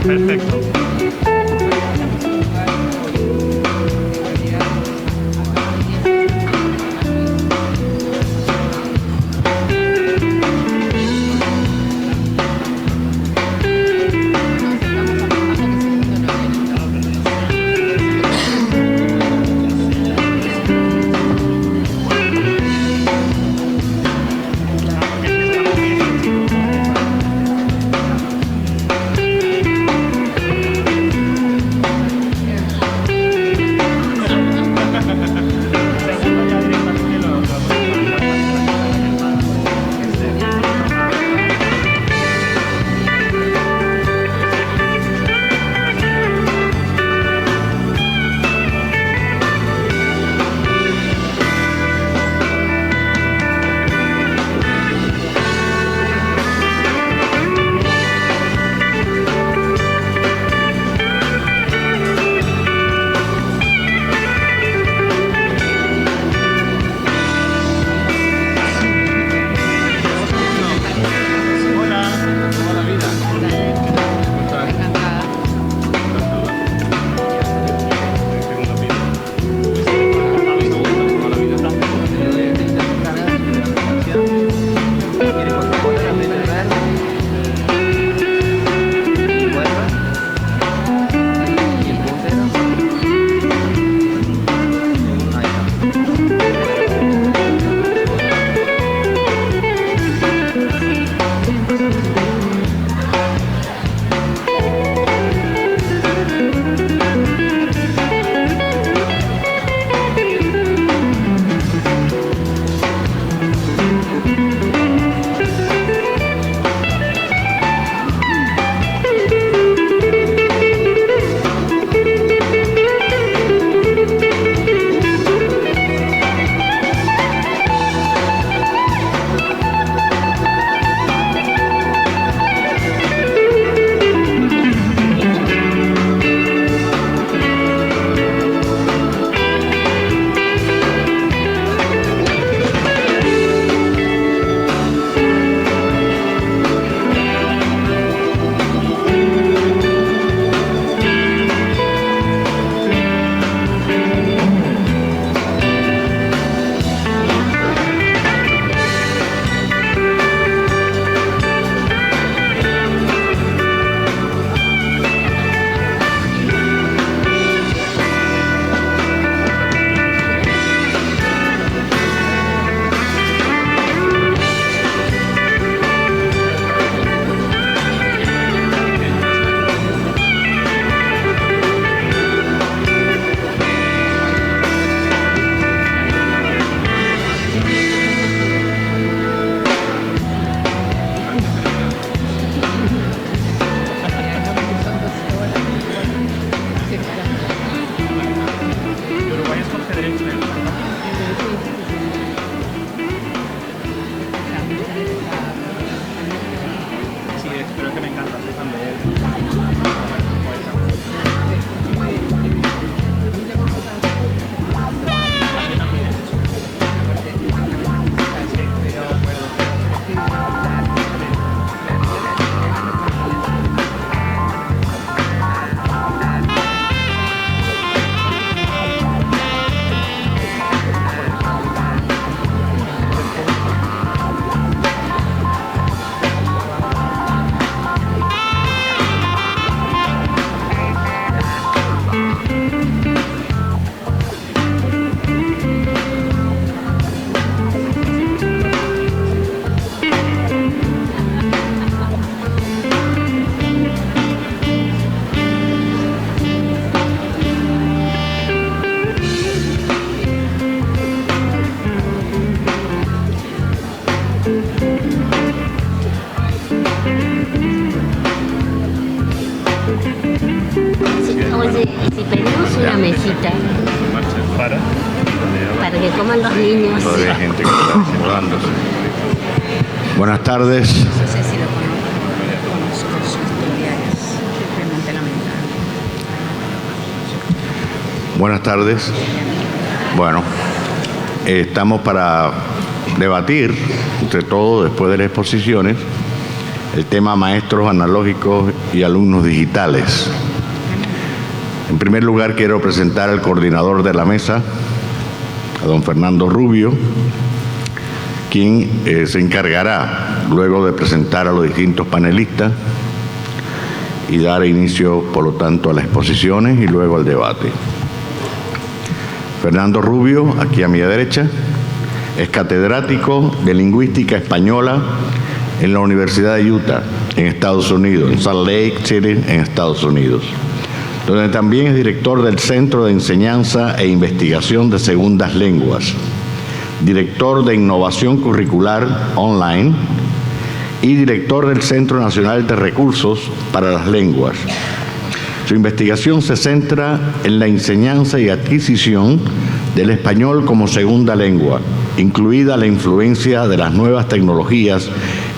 Perfecto. Si pedimos una mesita para que coman los niños. Todavía hay gente que está mudándose. Buenas tardes. No sé si lo conozco sus estudiantes. Simplemente lamentable. Buenas tardes. Bueno, estamos para debatir entre todos, después de las exposiciones, el tema maestros analógicos y alumnos digitales. En primer lugar, quiero presentar al coordinador de la mesa, a don Fernando Rubio, quien se encargará luego de presentar a los distintos panelistas y dar inicio, por lo tanto, a las exposiciones y luego al debate. Fernando Rubio, aquí a mi derecha, es catedrático de Lingüística Española en la Universidad de Utah, en Estados Unidos, en Salt Lake City, en Estados Unidos, donde también es director del Centro de Enseñanza e Investigación de Segundas Lenguas, director de Innovación Curricular Online y director del Centro Nacional de Recursos para las Lenguas. Su investigación se centra en la enseñanza y adquisición del español como segunda lengua, incluida la influencia de las nuevas tecnologías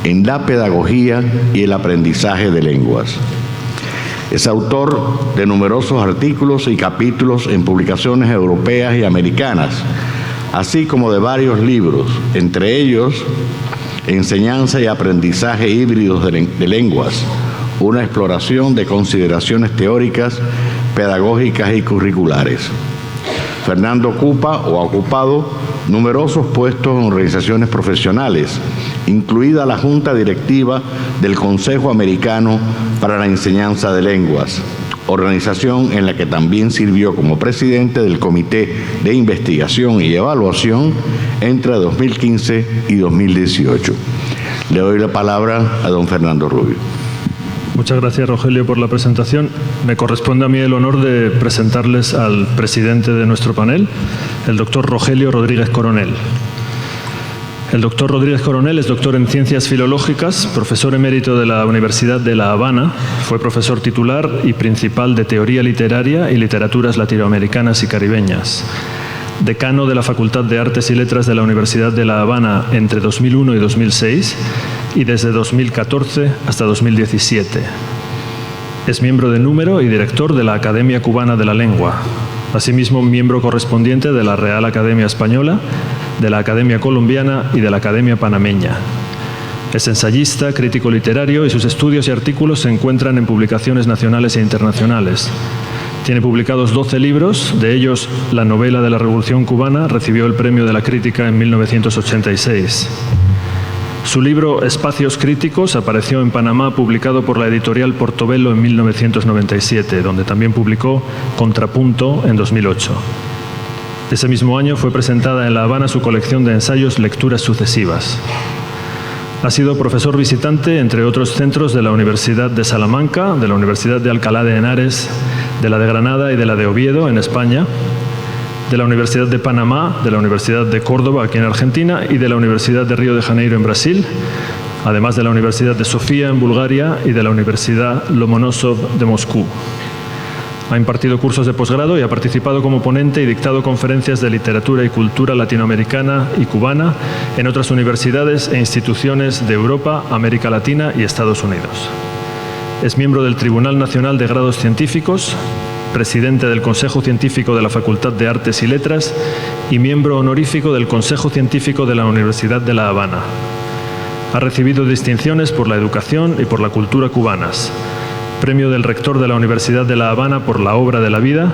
en la pedagogía y el aprendizaje de lenguas. Es autor de numerosos artículos y capítulos en publicaciones europeas y americanas, así como de varios libros, entre ellos Enseñanza y aprendizaje híbridos de lenguas, una exploración de consideraciones teóricas, pedagógicas y curriculares. Fernando ocupa o ha ocupado numerosos puestos en organizaciones profesionales, incluida la Junta Directiva del Consejo Americano para la Enseñanza de Lenguas, organización en la que también sirvió como presidente del Comité de Investigación y Evaluación entre 2015 y 2018. Le doy la palabra a don Fernando Rubio. Muchas gracias, Rogelio, por la presentación. Me corresponde a mí el honor de presentarles al presidente de nuestro panel, el doctor Rogelio Rodríguez Coronel. El doctor Rodríguez Coronel es doctor en Ciencias Filológicas, profesor emérito de la Universidad de La Habana, fue profesor titular y principal de Teoría Literaria y Literaturas Latinoamericanas y Caribeñas, decano de la Facultad de Artes y Letras de la Universidad de La Habana entre 2001 y 2006 y desde 2014 hasta 2017. Es miembro de número y director de la Academia Cubana de la Lengua, asimismo miembro correspondiente de la Real Academia Española, de la Academia Colombiana y de la Academia Panameña. Es ensayista, crítico literario y sus estudios y artículos se encuentran en publicaciones nacionales e internacionales. Tiene publicados 12 libros, de ellos la novela de la Revolución Cubana recibió el Premio de la Crítica en 1986. Su libro Espacios Críticos apareció en Panamá, publicado por la editorial Portobelo en 1997, donde también publicó Contrapunto en 2008. Ese mismo año fue presentada en La Habana su colección de ensayos Lecturas Sucesivas. Ha sido profesor visitante, entre otros centros, de la Universidad de Salamanca, de la Universidad de Alcalá de Henares, de la de Granada y de la de Oviedo, en España, de la Universidad de Panamá, de la Universidad de Córdoba, aquí en Argentina, y de la Universidad de Río de Janeiro, en Brasil, además de la Universidad de Sofía, en Bulgaria, y de la Universidad Lomonosov de Moscú. Ha impartido cursos de posgrado y ha participado como ponente y dictado conferencias de literatura y cultura latinoamericana y cubana en otras universidades e instituciones de Europa, América Latina y Estados Unidos. Es miembro del Tribunal Nacional de Grados Científicos, presidente del Consejo Científico de la Facultad de Artes y Letras y miembro honorífico del Consejo Científico de la Universidad de La Habana. Ha recibido distinciones por la educación y por la cultura cubanas. Premio del Rector de la Universidad de La Habana por la obra de la vida,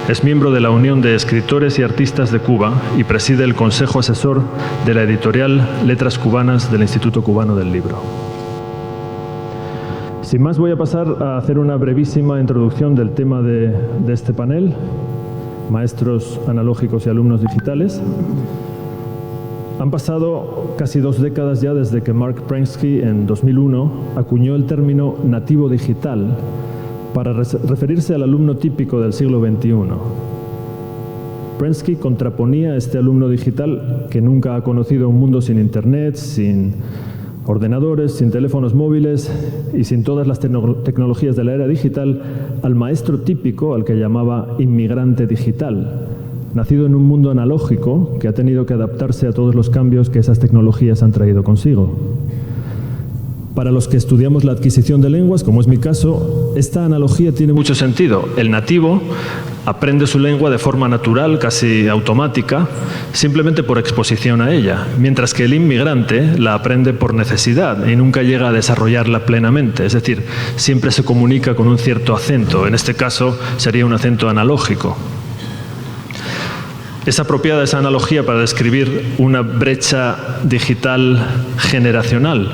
es miembro de la Unión de Escritores y Artistas de Cuba y preside el Consejo Asesor de la editorial Letras Cubanas del Instituto Cubano del Libro. Sin más, voy a pasar a hacer una brevísima introducción del tema de este panel, maestros analógicos y alumnos digitales. Han pasado casi 2 décadas ya desde que Mark Prensky, en 2001, acuñó el término nativo digital para referirse al alumno típico del siglo XXI. Prensky contraponía a este alumno digital que nunca ha conocido un mundo sin Internet, sin ordenadores, sin teléfonos móviles y sin todas las tecnologías de la era digital, al maestro típico, al que llamaba inmigrante digital, nacido en un mundo analógico que ha tenido que adaptarse a todos los cambios que esas tecnologías han traído consigo. Para los que estudiamos la adquisición de lenguas, como es mi caso, esta analogía tiene mucho sentido. El nativo aprende su lengua de forma natural, casi automática, simplemente por exposición a ella, mientras que el inmigrante la aprende por necesidad y nunca llega a desarrollarla plenamente. Es decir, siempre se comunica con un cierto acento. En este caso, sería un acento analógico. Es apropiada esa analogía para describir una brecha digital generacional.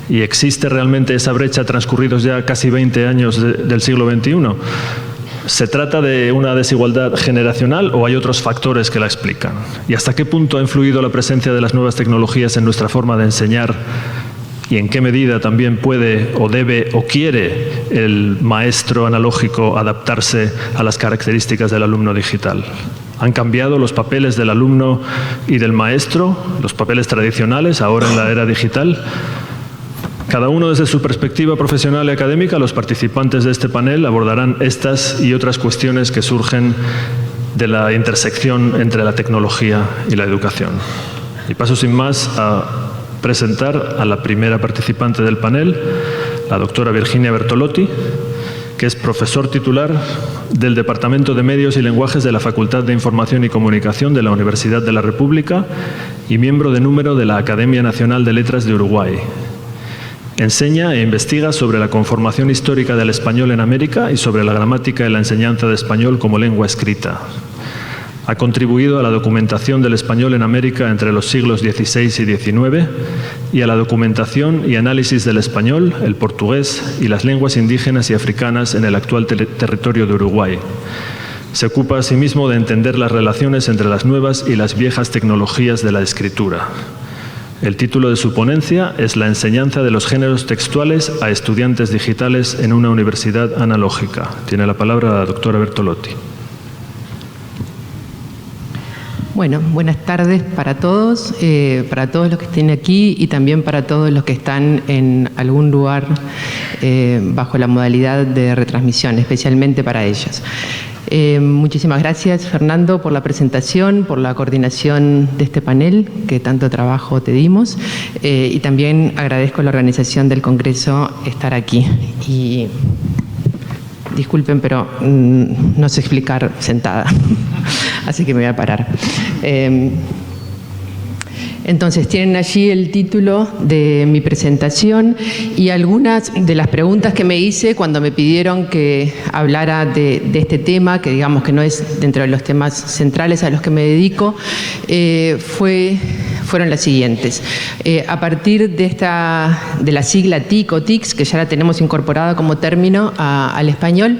¿Y existe realmente esa brecha transcurridos ya casi 20 años del siglo XXI? ¿Se trata de una desigualdad generacional o hay otros factores que la explican? ¿Y hasta qué punto ha influido la presencia de las nuevas tecnologías en nuestra forma de enseñar? ¿Y en qué medida también puede o debe o quiere el maestro analógico adaptarse a las características del alumno digital? ¿Han cambiado los papeles del alumno y del maestro, los papeles tradicionales, ahora en la era digital? Cada uno desde su perspectiva profesional y académica, los participantes de este panel abordarán estas y otras cuestiones que surgen de la intersección entre la tecnología y la educación. Y paso sin más a presentar a la primera participante del panel, la doctora Virginia Bertolotti, que es profesor titular del Departamento de Medios y Lenguajes de la Facultad de Información y Comunicación de la Universidad de la República y miembro de número de la Academia Nacional de Letras de Uruguay. Enseña e investiga sobre la conformación histórica del español en América y sobre la gramática y la enseñanza de español como lengua escrita. Ha contribuido a la documentación del español en América entre los siglos XVI y XIX y a la documentación y análisis del español, el portugués y las lenguas indígenas y africanas en el actual territorio de Uruguay. Se ocupa asimismo de entender las relaciones entre las nuevas y las viejas tecnologías de la escritura. El título de su ponencia es La enseñanza de los géneros textuales a estudiantes digitales en una universidad analógica. Tiene la palabra la doctora Bertolotti. Bueno, buenas tardes para todos los que estén aquí y también para todos los que están en algún lugar bajo la modalidad de retransmisión, especialmente para ellos. Muchísimas gracias, Fernando, por la presentación, por la coordinación de este panel, que tanto trabajo te dimos, y también agradezco a la organización del Congreso estar aquí. Y disculpen, pero no sé explicar sentada, así que me voy a parar. Entonces, tienen allí el título de mi presentación y algunas de las preguntas que me hice cuando me pidieron que hablara de este tema, que digamos que no es dentro de los temas centrales a los que me dedico, fueron las siguientes. A partir de la sigla TIC o TICS, que ya la tenemos incorporada como término al español,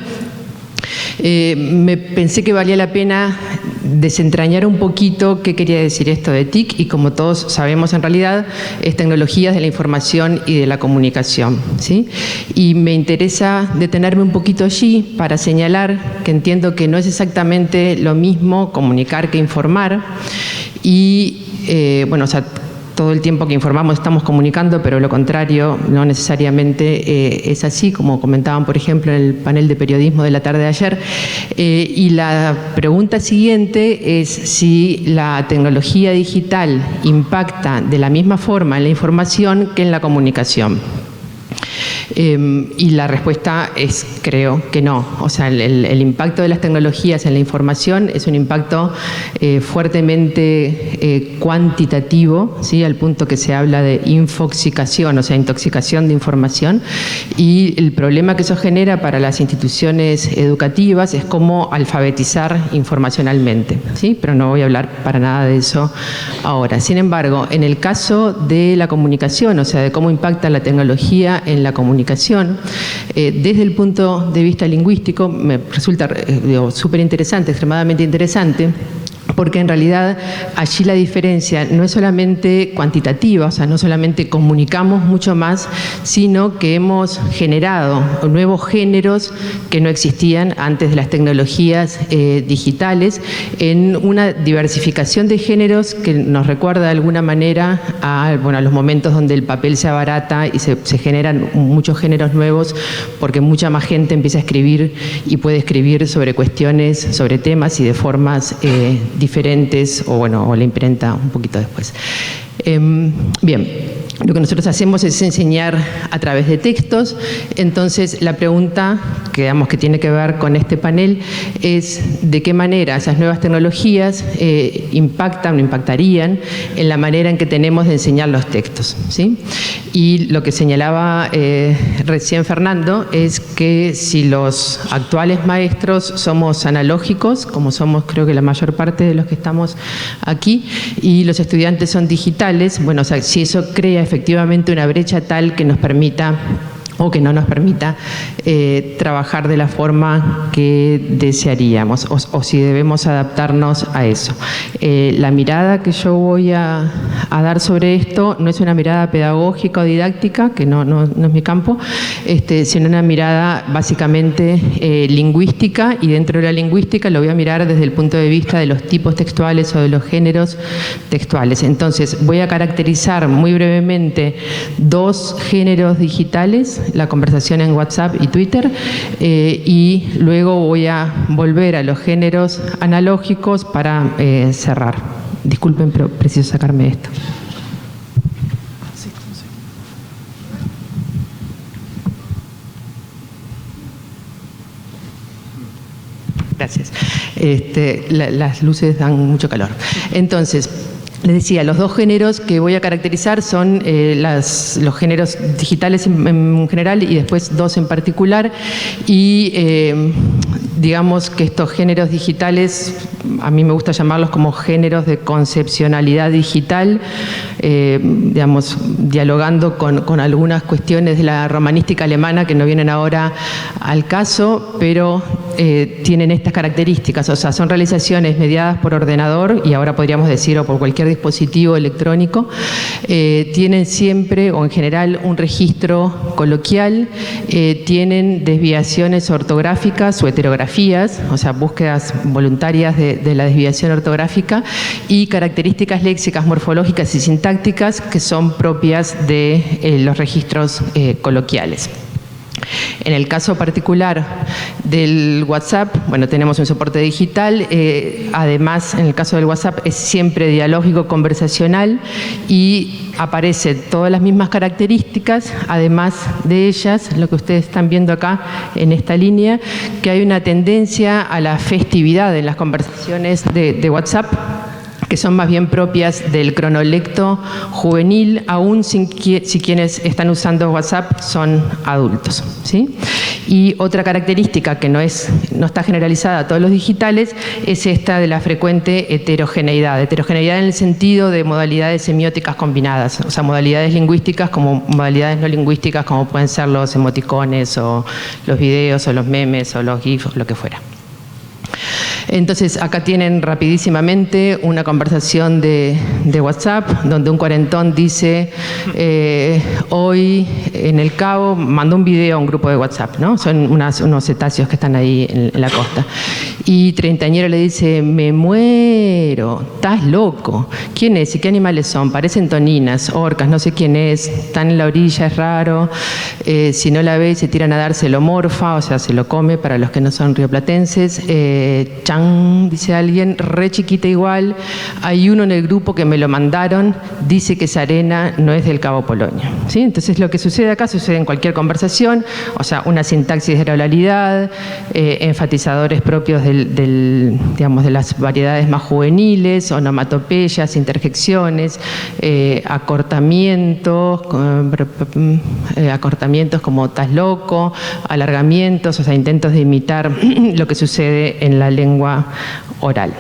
me pensé que valía la pena desentrañar un poquito qué quería decir esto de TIC, y como todos sabemos en realidad es tecnologías de la información y de la comunicación, ¿sí? Y me interesa detenerme un poquito allí para señalar que entiendo que no es exactamente lo mismo comunicar que informar, y bueno, o sea, todo el tiempo que informamos estamos comunicando, pero lo contrario no necesariamente es así, como comentaban, por ejemplo, en el panel de periodismo de la tarde de ayer. Y la pregunta siguiente es si la tecnología digital impacta de la misma forma en la información que en la comunicación. Y la respuesta es, creo que no. O sea, el impacto de las tecnologías en la información es un impacto fuertemente cuantitativo, ¿sí? Al punto que se habla de infoxicación, o sea, intoxicación de información. Y el problema que eso genera para las instituciones educativas es cómo alfabetizar informacionalmente, ¿sí? Pero no voy a hablar para nada de eso ahora. Sin embargo, en el caso de la comunicación, o sea, de cómo impacta la tecnología en la comunicación, desde el punto de vista lingüístico me resulta súper interesante, extremadamente interesante, porque en realidad allí la diferencia no es solamente cuantitativa, o sea, no solamente comunicamos mucho más, sino que hemos generado nuevos géneros que no existían antes de las tecnologías digitales, en una diversificación de géneros que nos recuerda de alguna manera a los momentos donde el papel se abarata y se generan muchos géneros nuevos, porque mucha más gente empieza a escribir y puede escribir sobre cuestiones, sobre temas y de formas diferentes, o la imprenta un poquito después. Bien. Lo que nosotros hacemos es enseñar a través de textos. Entonces, la pregunta que tiene que ver con este panel es de qué manera esas nuevas tecnologías impactan o impactarían en la manera en que tenemos de enseñar los textos, ¿sí? Y lo que señalaba recién Fernando es que si los actuales maestros somos analógicos, como somos creo que la mayor parte de los que estamos aquí, y los estudiantes son digitales, bueno, o sea, si eso crea efectivamente una brecha tal que nos permita o que no nos permita trabajar de la forma que desearíamos, o si debemos adaptarnos a eso. La mirada que yo voy a dar sobre esto no es una mirada pedagógica o didáctica, que no es mi campo, sino una mirada básicamente lingüística, y dentro de la lingüística lo voy a mirar desde el punto de vista de los tipos textuales o de los géneros textuales. Entonces, voy a caracterizar muy brevemente dos géneros digitales, la conversación en WhatsApp y Twitter, y luego voy a volver a los géneros analógicos para cerrar. Disculpen, pero preciso sacarme esto. Gracias. Las luces dan mucho calor. Entonces, les decía, los dos géneros que voy a caracterizar son los géneros digitales en general y después dos en particular, y digamos que estos géneros digitales, a mí me gusta llamarlos como géneros de concepcionalidad digital, digamos, dialogando con algunas cuestiones de la romanística alemana que no vienen ahora al caso, pero tienen estas características, o sea, son realizaciones mediadas por ordenador, y ahora podríamos decir, o por cualquier dispositivo electrónico, tienen siempre, o en general, un registro coloquial, tienen desviaciones ortográficas o heterografías, o sea, búsquedas voluntarias de la desviación ortográfica, y características léxicas, morfológicas y sintácticas que son propias de los registros coloquiales. En el caso particular del WhatsApp, bueno, tenemos un soporte digital, además en el caso del WhatsApp es siempre dialógico, conversacional, y aparecen todas las mismas características, además de ellas, lo que ustedes están viendo acá en esta línea, que hay una tendencia a la festividad en las conversaciones de WhatsApp, que son más bien propias del cronolecto juvenil, aún si quienes están usando WhatsApp son adultos, ¿sí? Y otra característica que no está generalizada a todos los digitales es esta de la frecuente heterogeneidad. Heterogeneidad en el sentido de modalidades semióticas combinadas, o sea, modalidades lingüísticas como modalidades no lingüísticas, como pueden ser los emoticones o los videos o los memes o los GIFs o lo que fuera. Entonces, acá tienen rapidísimamente una conversación de WhatsApp, donde un cuarentón dice, hoy en el Cabo, mandó un video a un grupo de WhatsApp, ¿no? Son unos cetáceos que están ahí en la costa. Y treintañero le dice, me muero, estás loco. ¿Quién es y qué animales son? Parecen toninas, orcas, no sé quién es, están en la orilla, es raro. Si no la ve, se tira a nadar, se lo morfa, o sea, se lo come, para los que no son rioplatenses. Chan, dice alguien, re chiquita igual. Hay uno en el grupo que me lo mandaron, dice que esa arena no es del Cabo Polonio, ¿sí? Entonces, lo que sucede acá sucede en cualquier conversación, o sea, una sintaxis de la oralidad, enfatizadores propios digamos, de las variedades más juveniles, onomatopeyas, interjecciones, acortamientos como estás loco, alargamientos, o sea, intentos de imitar lo que sucede en la lengua oral.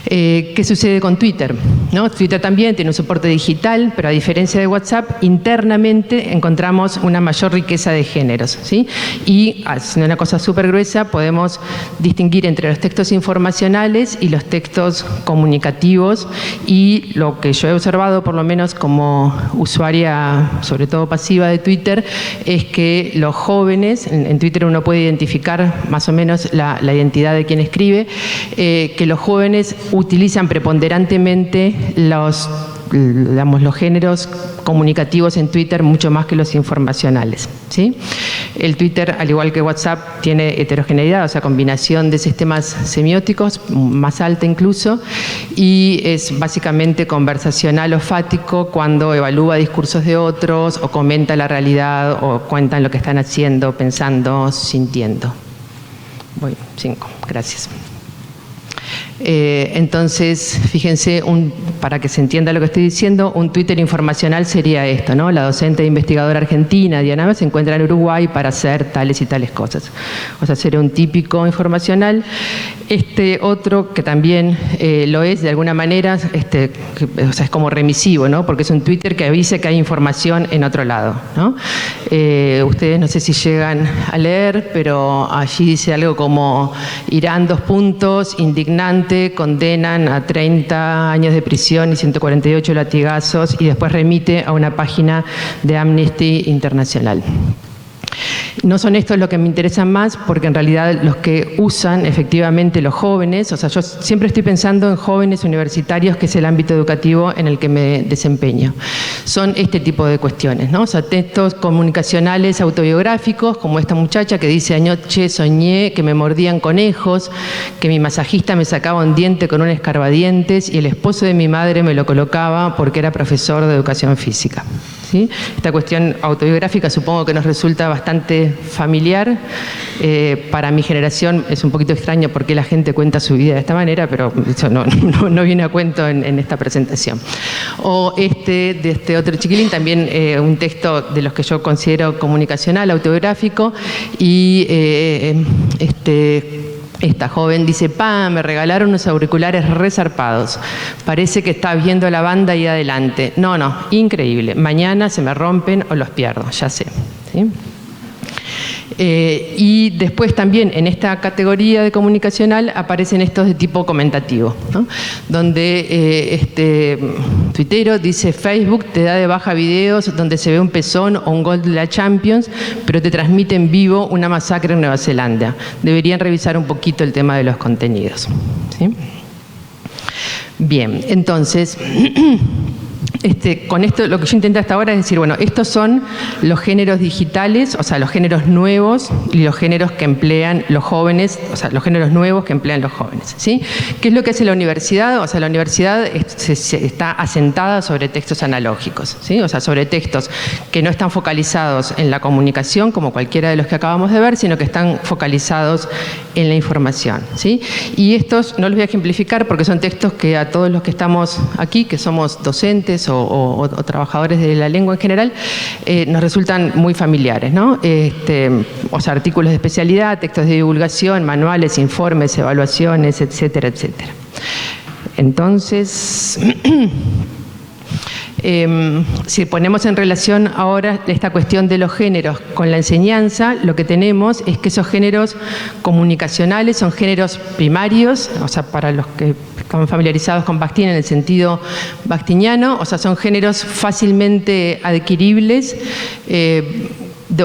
¿Qué sucede con Twitter? ¿No? Twitter también tiene un soporte digital, pero a diferencia de WhatsApp, internamente encontramos una mayor riqueza de géneros, ¿sí? Y haciendo una cosa súper gruesa, podemos distinguir entre los textos informacionales y los textos comunicativos, y lo que yo he observado, por lo menos como usuaria, sobre todo pasiva de Twitter, es que los jóvenes, en Twitter uno puede identificar más o menos la identidad de quien escribe, que los jóvenes utilizan preponderantemente los digamos, los géneros comunicativos en Twitter mucho más que los informacionales, ¿sí? El Twitter, al igual que WhatsApp, tiene heterogeneidad, o sea, combinación de sistemas semióticos, más alta incluso, y es básicamente conversacional o fático cuando evalúa discursos de otros o comenta la realidad o cuentan lo que están haciendo, pensando, sintiendo. Voy, 5, gracias. Entonces, fíjense, para que se entienda lo que estoy diciendo, un Twitter informacional sería esto, ¿no? La docente e investigadora argentina Diana Más se encuentra en Uruguay para hacer tales y tales cosas. O sea, sería un típico informacional. Este otro, que también lo es de alguna manera, o sea, es como remisivo, ¿no? Porque es un Twitter que avisa que hay información en otro lado, ¿no? Ustedes no sé si llegan a leer, pero allí dice algo como: Irán, indignante, condenan a 30 años de prisión y 148 latigazos, y después remite a una página de Amnesty Internacional. No son estos los que me interesan más, porque en realidad los que usan efectivamente los jóvenes, o sea, yo siempre estoy pensando en jóvenes universitarios, que es el ámbito educativo en el que me desempeño. Son este tipo de cuestiones, ¿no? O sea, textos comunicacionales autobiográficos, como esta muchacha que dice: anoche soñé que me mordían conejos, que mi masajista me sacaba un diente con un escarbadientes y el esposo de mi madre me lo colocaba porque era profesor de educación física. ¿Sí? Esta cuestión autobiográfica supongo que nos resulta bastante familiar. Para mi generación es un poquito extraño por qué la gente cuenta su vida de esta manera, pero eso no viene a cuento en esta presentación. O de este otro chiquilín, también un texto de los que yo considero comunicacional, autobiográfico, y esta joven dice: me regalaron unos auriculares resarpados. Parece que está viendo la banda ahí adelante. No, increíble. Mañana se me rompen o los pierdo, ya sé. ¿Sí? Y después también en esta categoría de comunicacional aparecen estos de tipo comentativo, ¿no? Donde tuitero dice: Facebook te da de baja videos donde se ve un pezón o un gol de la Champions, pero te transmite en vivo una masacre en Nueva Zelanda. Deberían revisar un poquito el tema de los contenidos. ¿Sí? Bien, entonces con esto lo que yo intenté hasta ahora es decir, bueno, estos son los géneros digitales, o sea, los géneros nuevos y los géneros que emplean los jóvenes, o sea, los géneros nuevos que emplean los jóvenes, ¿sí? ¿Qué es lo que hace la universidad? O sea, la universidad está asentada sobre textos analógicos, ¿sí? O sea, sobre textos que no están focalizados en la comunicación, como cualquiera de los que acabamos de ver, sino que están focalizados en la información, ¿sí? Y estos no los voy a ejemplificar porque son textos que a todos los que estamos aquí, que somos docentes o trabajadores de la lengua en general, nos resultan muy familiares, ¿no? O sea, artículos de especialidad, textos de divulgación, manuales, informes, evaluaciones, etcétera, etcétera. Entonces, si ponemos en relación ahora esta cuestión de los géneros con la enseñanza, lo que tenemos es que esos géneros comunicacionales son géneros primarios, o sea, para los que están familiarizados con Bakhtin en el sentido bakhtiniano, o sea, son géneros fácilmente adquiribles,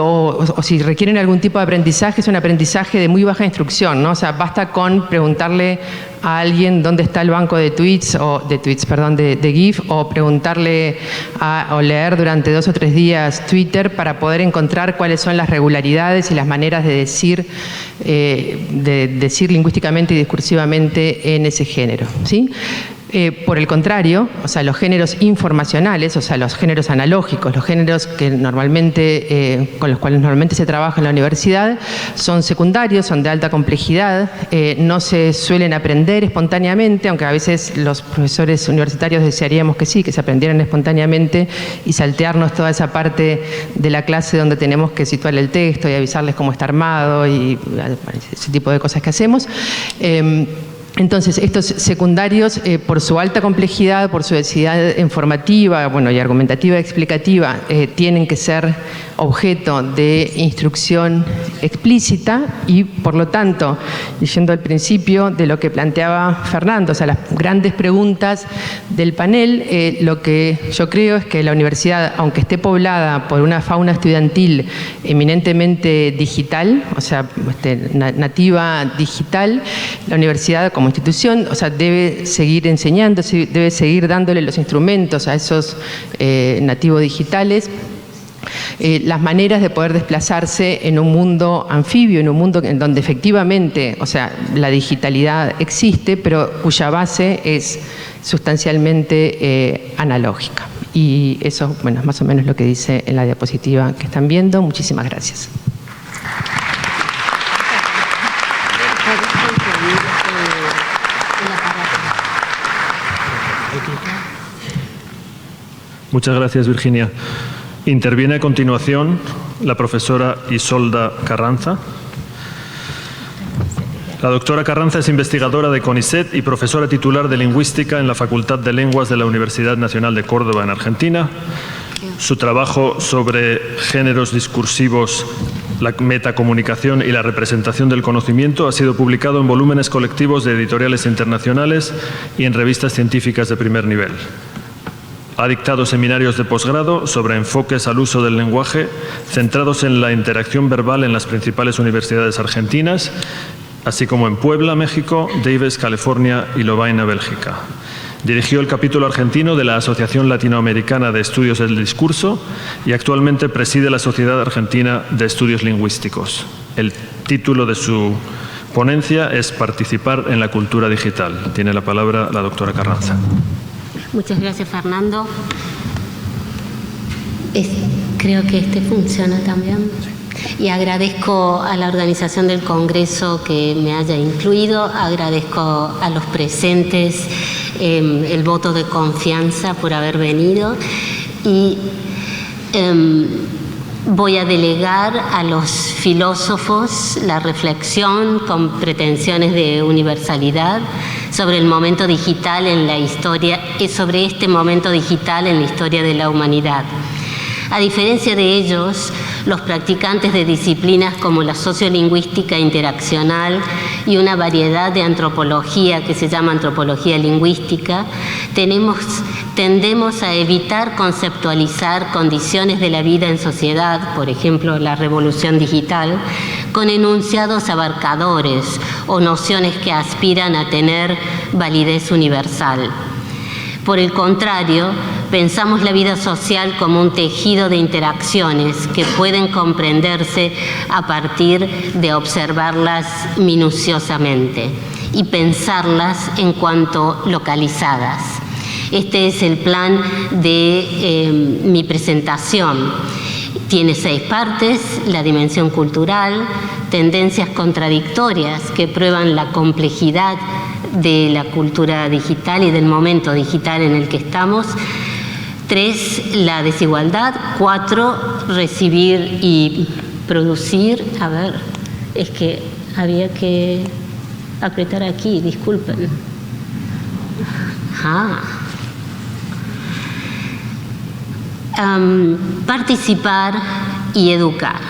o si requieren algún tipo de aprendizaje, es un aprendizaje de muy baja instrucción, ¿no? O sea, basta con preguntarle a alguien dónde está el banco de de GIF, o preguntarle o leer durante 2 o 3 días Twitter para poder encontrar cuáles son las regularidades y las maneras de decir lingüísticamente y discursivamente en ese género, ¿sí? Por el contrario, o sea, los géneros informacionales, o sea, los géneros analógicos, los géneros que normalmente, con los cuales normalmente se trabaja en la universidad, son secundarios, son de alta complejidad, no se suelen aprender espontáneamente, aunque a veces los profesores universitarios desearíamos que sí, que se aprendieran espontáneamente y saltearnos toda esa parte de la clase donde tenemos que situar el texto y avisarles cómo está armado y ese tipo de cosas que hacemos. Entonces, estos secundarios, por su alta complejidad, por su densidad informativa, y argumentativa, explicativa, tienen que ser objeto de instrucción explícita y, por lo tanto, yendo al principio de lo que planteaba Fernando, o sea, las grandes preguntas del panel, lo que yo creo es que la universidad, aunque esté poblada por una fauna estudiantil eminentemente digital, o sea, nativa digital, la universidad como institución, o sea, debe seguir enseñando, debe seguir dándole los instrumentos a esos nativos digitales, las maneras de poder desplazarse en un mundo anfibio, en un mundo en donde efectivamente, o sea, la digitalidad existe, pero cuya base es sustancialmente analógica. Y eso, bueno, es más o menos lo que dice en la diapositiva que están viendo. Muchísimas gracias. Muchas gracias, Virginia. Interviene a continuación la profesora Isolda Carranza. La doctora Carranza es investigadora de CONICET y profesora titular de Lingüística en la Facultad de Lenguas de la Universidad Nacional de Córdoba, en Argentina. Su trabajo sobre géneros discursivos, la metacomunicación y la representación del conocimiento ha sido publicado en volúmenes colectivos de editoriales internacionales y en revistas científicas de primer nivel. Ha dictado seminarios de posgrado sobre enfoques al uso del lenguaje centrados en la interacción verbal en las principales universidades argentinas, así como en Puebla, México, Davis, California y Lovaina, Bélgica. Dirigió el capítulo argentino de la Asociación Latinoamericana de Estudios del Discurso y actualmente preside la Sociedad Argentina de Estudios Lingüísticos. El título de su ponencia es Participar en la cultura digital. Tiene la palabra la doctora Carranza. Muchas gracias, Fernando. Creo que funciona también. Y agradezco a la organización del Congreso que me haya incluido, agradezco a los presentes el voto de confianza por haber venido y voy a delegar a los filósofos la reflexión con pretensiones de universalidad sobre el momento digital en la historia, sobre este momento digital en la historia de la humanidad. A diferencia de ellos, los practicantes de disciplinas como la sociolingüística interaccional y una variedad de antropología que se llama antropología lingüística, tendemos a evitar conceptualizar condiciones de la vida en sociedad, por ejemplo, la revolución digital, con enunciados abarcadores o nociones que aspiran a tener validez universal. Por el contrario, pensamos la vida social como un tejido de interacciones que pueden comprenderse a partir de observarlas minuciosamente y pensarlas en cuanto localizadas. Este es el plan de mi presentación. Tiene 6 partes: la dimensión cultural, tendencias contradictorias que prueban la complejidad de la cultura digital y del momento digital en el que estamos. 3, la desigualdad. 4, recibir y producir. A ver, es que había que apretar aquí, disculpen. Participar y educar.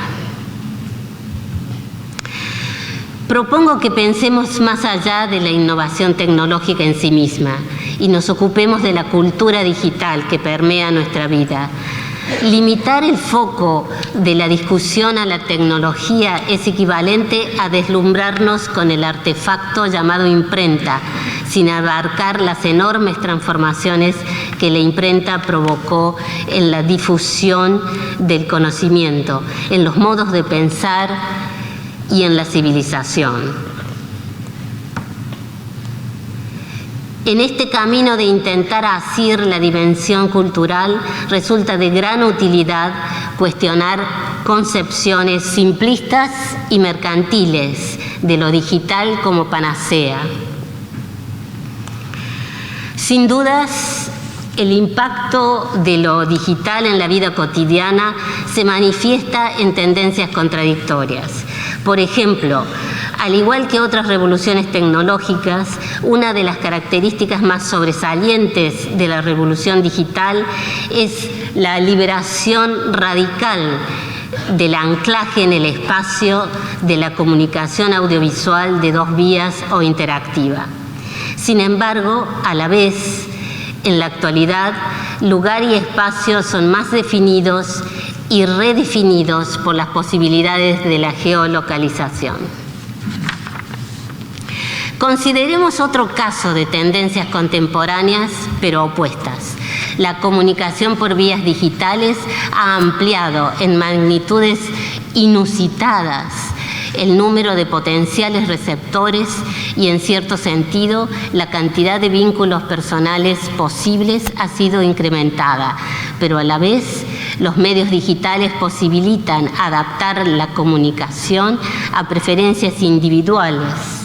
Propongo que pensemos más allá de la innovación tecnológica en sí misma y nos ocupemos de la cultura digital que permea nuestra vida. Limitar el foco de la discusión a la tecnología es equivalente a deslumbrarnos con el artefacto llamado imprenta, sin abarcar las enormes transformaciones que la imprenta provocó en la difusión del conocimiento, en los modos de pensar y en la civilización. En este camino de intentar asir la dimensión cultural, resulta de gran utilidad cuestionar concepciones simplistas y mercantiles de lo digital como panacea. Sin dudas, el impacto de lo digital en la vida cotidiana se manifiesta en tendencias contradictorias. Por ejemplo, al igual que otras revoluciones tecnológicas, una de las características más sobresalientes de la revolución digital es la liberación radical del anclaje en el espacio de la comunicación audiovisual de dos vías o interactiva. Sin embargo, a la vez, en la actualidad, lugar y espacio son más definidos y redefinidos por las posibilidades de la geolocalización. Consideremos otro caso de tendencias contemporáneas, pero opuestas. La comunicación por vías digitales ha ampliado en magnitudes inusitadas el número de potenciales receptores y, en cierto sentido, la cantidad de vínculos personales posibles ha sido incrementada, pero a la vez los medios digitales posibilitan adaptar la comunicación a preferencias individuales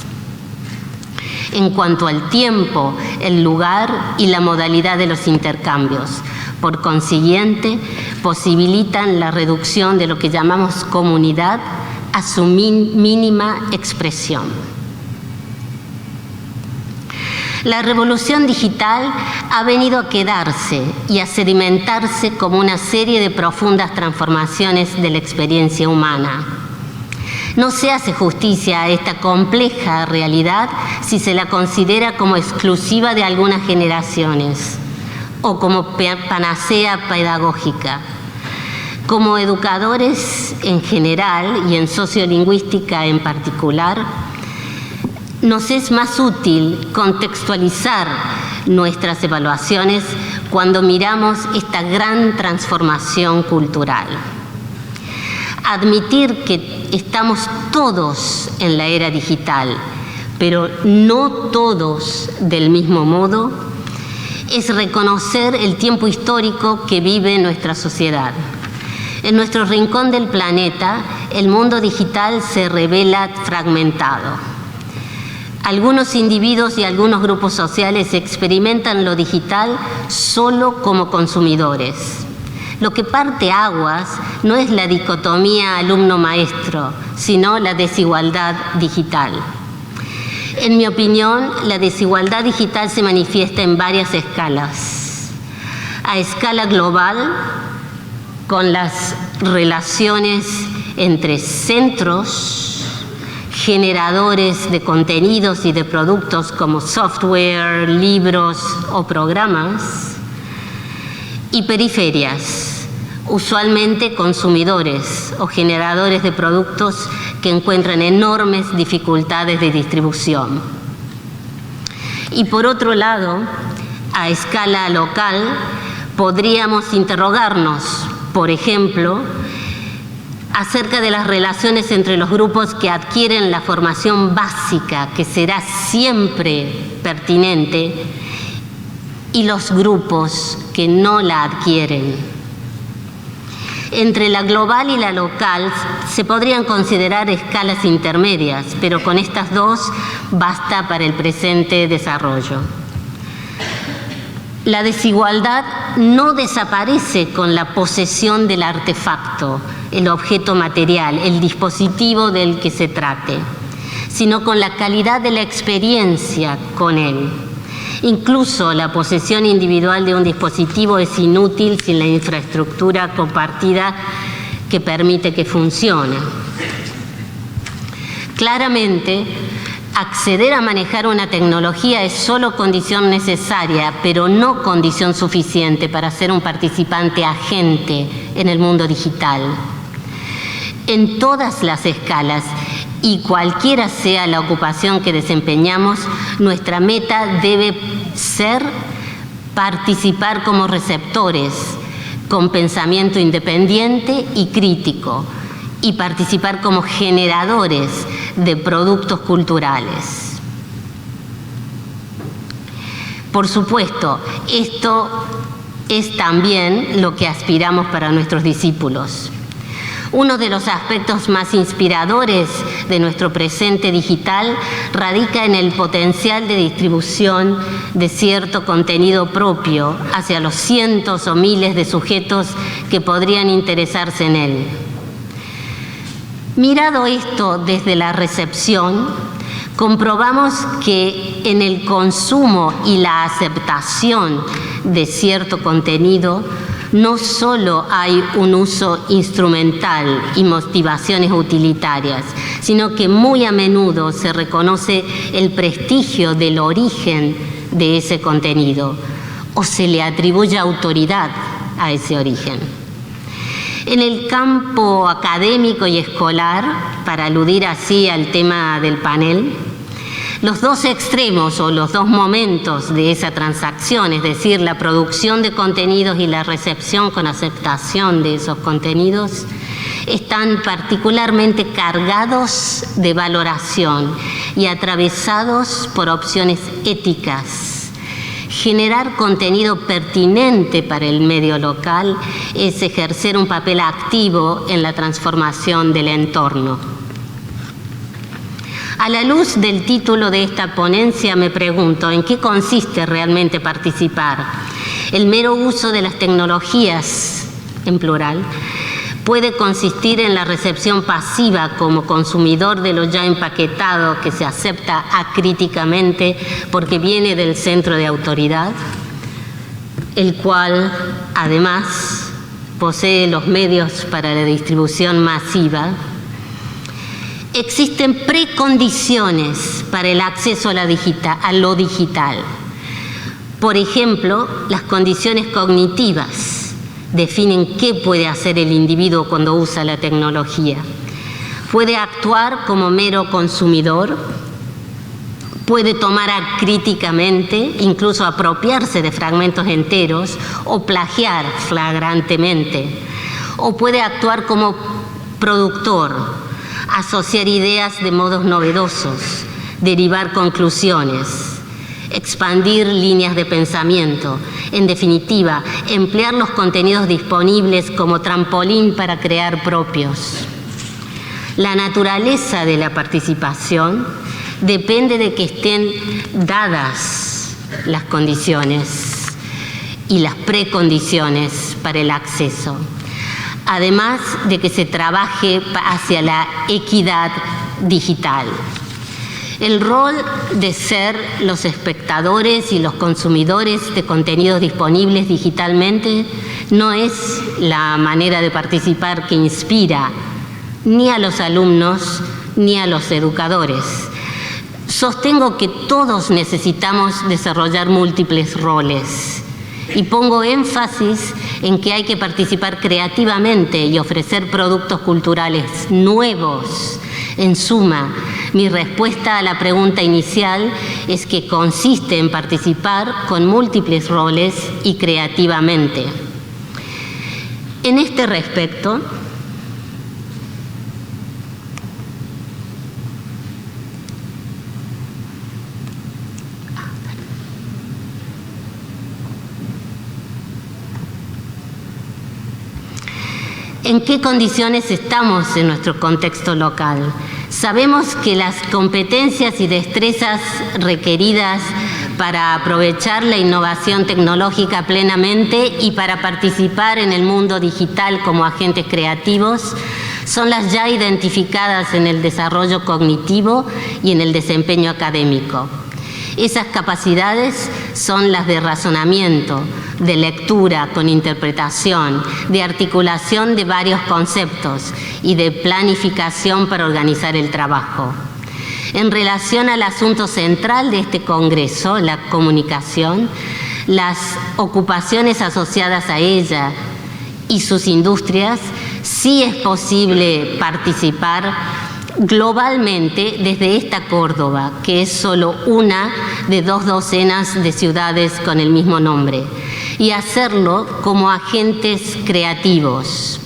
en cuanto al tiempo, el lugar y la modalidad de los intercambios. Por consiguiente, posibilitan la reducción de lo que llamamos comunidad a su mínima expresión. La revolución digital ha venido a quedarse y a sedimentarse como una serie de profundas transformaciones de la experiencia humana. No se hace justicia a esta compleja realidad si se la considera como exclusiva de algunas generaciones o como panacea pedagógica. Como educadores en general y en sociolingüística en particular, nos es más útil contextualizar nuestras evaluaciones cuando miramos esta gran transformación cultural. Admitir que estamos todos en la era digital, pero no todos del mismo modo, es reconocer el tiempo histórico que vive nuestra sociedad. En nuestro rincón del planeta, el mundo digital se revela fragmentado. Algunos individuos y algunos grupos sociales experimentan lo digital solo como consumidores. Lo que parte aguas no es la dicotomía alumno-maestro, sino la desigualdad digital. En mi opinión, la desigualdad digital se manifiesta en varias escalas. A escala global, con las relaciones entre centros, generadores de contenidos y de productos como software, libros o programas, y periferias, usualmente consumidores o generadores de productos que encuentran enormes dificultades de distribución. Y por otro lado, a escala local, podríamos interrogarnos, por ejemplo, acerca de las relaciones entre los grupos que adquieren la formación básica, que será siempre pertinente, y los grupos que no la adquieren. Entre la global y la local se podrían considerar escalas intermedias, pero con estas dos basta para el presente desarrollo. La desigualdad no desaparece con la posesión del artefacto, el objeto material, el dispositivo del que se trate, sino con la calidad de la experiencia con él. Incluso la posesión individual de un dispositivo es inútil sin la infraestructura compartida que permite que funcione. Claramente, acceder a manejar una tecnología es solo condición necesaria, pero no condición suficiente para ser un participante agente en el mundo digital. En todas las escalas, y cualquiera sea la ocupación que desempeñamos, nuestra meta debe ser participar como receptores, con pensamiento independiente y crítico, y participar como generadores de productos culturales. Por supuesto, esto es también lo que aspiramos para nuestros discípulos. Uno de los aspectos más inspiradores de nuestro presente digital radica en el potencial de distribución de cierto contenido propio hacia los cientos o miles de sujetos que podrían interesarse en él. Mirado esto desde la recepción, comprobamos que en el consumo y la aceptación de cierto contenido no solo hay un uso instrumental y motivaciones utilitarias, sino que muy a menudo se reconoce el prestigio del origen de ese contenido o se le atribuye autoridad a ese origen. En el campo académico y escolar, para aludir así al tema del panel, los dos extremos o los dos momentos de esa transacción, es decir, la producción de contenidos y la recepción con aceptación de esos contenidos, están particularmente cargados de valoración y atravesados por opciones éticas. Generar contenido pertinente para el medio local es ejercer un papel activo en la transformación del entorno. A la luz del título de esta ponencia me pregunto, ¿en qué consiste realmente participar? El mero uso de las tecnologías, en plural, puede consistir en la recepción pasiva como consumidor de lo ya empaquetado que se acepta acríticamente porque viene del centro de autoridad, el cual, además, posee los medios para la distribución masiva. Existen precondiciones para el acceso a lo digital. Por ejemplo, las condiciones cognitivas definen qué puede hacer el individuo cuando usa la tecnología. Puede actuar como mero consumidor, puede tomar críticamente, incluso apropiarse de fragmentos enteros o plagiar flagrantemente, o puede actuar como productor, asociar ideas de modos novedosos, derivar conclusiones, expandir líneas de pensamiento, en definitiva, emplear los contenidos disponibles como trampolín para crear propios. La naturaleza de la participación depende de que estén dadas las condiciones y las precondiciones para el acceso. Además de que se trabaje hacia la equidad digital. El rol de ser los espectadores y los consumidores de contenidos disponibles digitalmente no es la manera de participar que inspira ni a los alumnos ni a los educadores. Sostengo que todos necesitamos desarrollar múltiples roles. Y pongo énfasis en que hay que participar creativamente y ofrecer productos culturales nuevos. En suma, mi respuesta a la pregunta inicial es que consiste en participar con múltiples roles y creativamente. En este respecto, ¿en qué condiciones estamos en nuestro contexto local? Sabemos que las competencias y destrezas requeridas para aprovechar la innovación tecnológica plenamente y para participar en el mundo digital como agentes creativos son las ya identificadas en el desarrollo cognitivo y en el desempeño académico. Esas capacidades son las de razonamiento, de lectura con interpretación, de articulación de varios conceptos y de planificación para organizar el trabajo. En relación al asunto central de este congreso, la comunicación, las ocupaciones asociadas a ella y sus industrias, sí es posible participar globalmente desde esta Córdoba, que es solo una de 2 docenas de ciudades con el mismo nombre, y hacerlo como agentes creativos.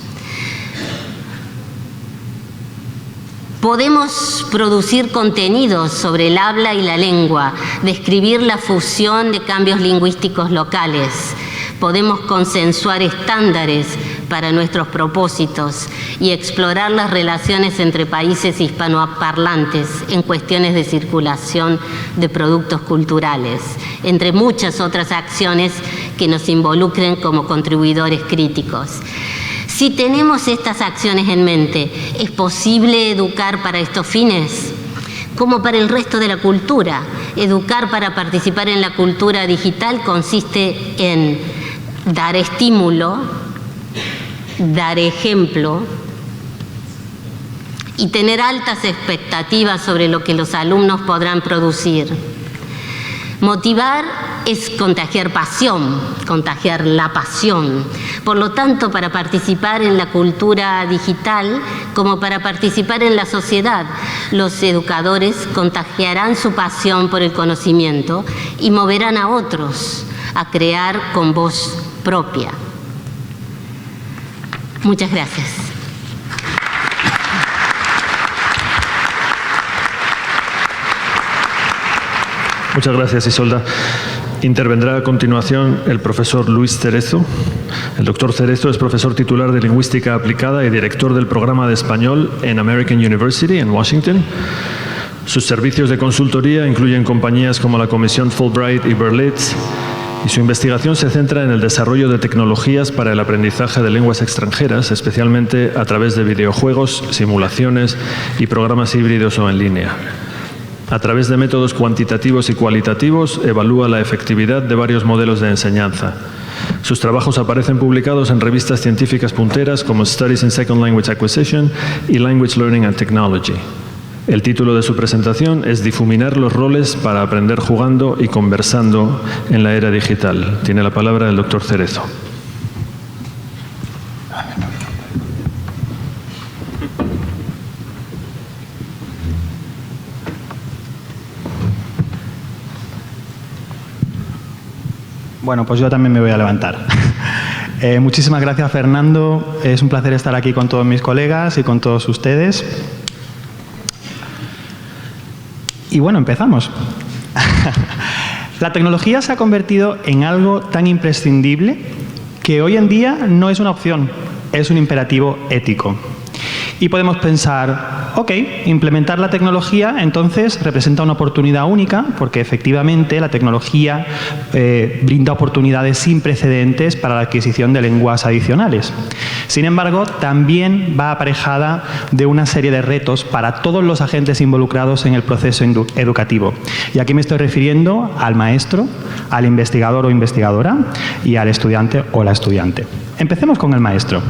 Podemos producir contenidos sobre el habla y la lengua, describir la fusión de cambios lingüísticos locales. Podemos consensuar estándares para nuestros propósitos y explorar las relaciones entre países hispanoparlantes en cuestiones de circulación de productos culturales, entre muchas otras acciones que nos involucren como contribuidores críticos. Si tenemos estas acciones en mente, ¿es posible educar para estos fines? Como para el resto de la cultura, educar para participar en la cultura digital consiste en dar estímulo, dar ejemplo y tener altas expectativas sobre lo que los alumnos podrán producir. Motivar es contagiar pasión, contagiar la pasión. Por lo tanto, para participar en la cultura digital, como para participar en la sociedad, los educadores contagiarán su pasión por el conocimiento y moverán a otros a crear con voz propia. Muchas gracias. Muchas gracias, Isolda. Intervendrá a continuación el profesor Luis Cerezo. El doctor Cerezo es profesor titular de Lingüística Aplicada y director del programa de español en American University en Washington. Sus servicios de consultoría incluyen compañías como la Comisión Fulbright y Berlitz, y su investigación se centra en el desarrollo de tecnologías para el aprendizaje de lenguas extranjeras, especialmente a través de videojuegos, simulaciones y programas híbridos o en línea. A través de métodos cuantitativos y cualitativos, evalúa la efectividad de varios modelos de enseñanza. Sus trabajos aparecen publicados en revistas científicas punteras como Studies in Second Language Acquisition y Language Learning and Technology. El título de su presentación es Difuminar los roles para aprender jugando y conversando en la era digital. Tiene la palabra el doctor Cerezo. Bueno, pues yo también me voy a levantar. Muchísimas gracias, Fernando. Es un placer estar aquí con todos mis colegas y con todos ustedes. Y bueno, empezamos. La tecnología se ha convertido en algo tan imprescindible que hoy en día no es una opción, es un imperativo ético. Y podemos pensar, ok, implementar la tecnología entonces representa una oportunidad única porque efectivamente la tecnología brinda oportunidades sin precedentes para la adquisición de lenguas adicionales. Sin embargo, también va aparejada de una serie de retos para todos los agentes involucrados en el proceso educativo. Y aquí me estoy refiriendo al maestro, al investigador o investigadora y al estudiante o la estudiante. Empecemos con el maestro.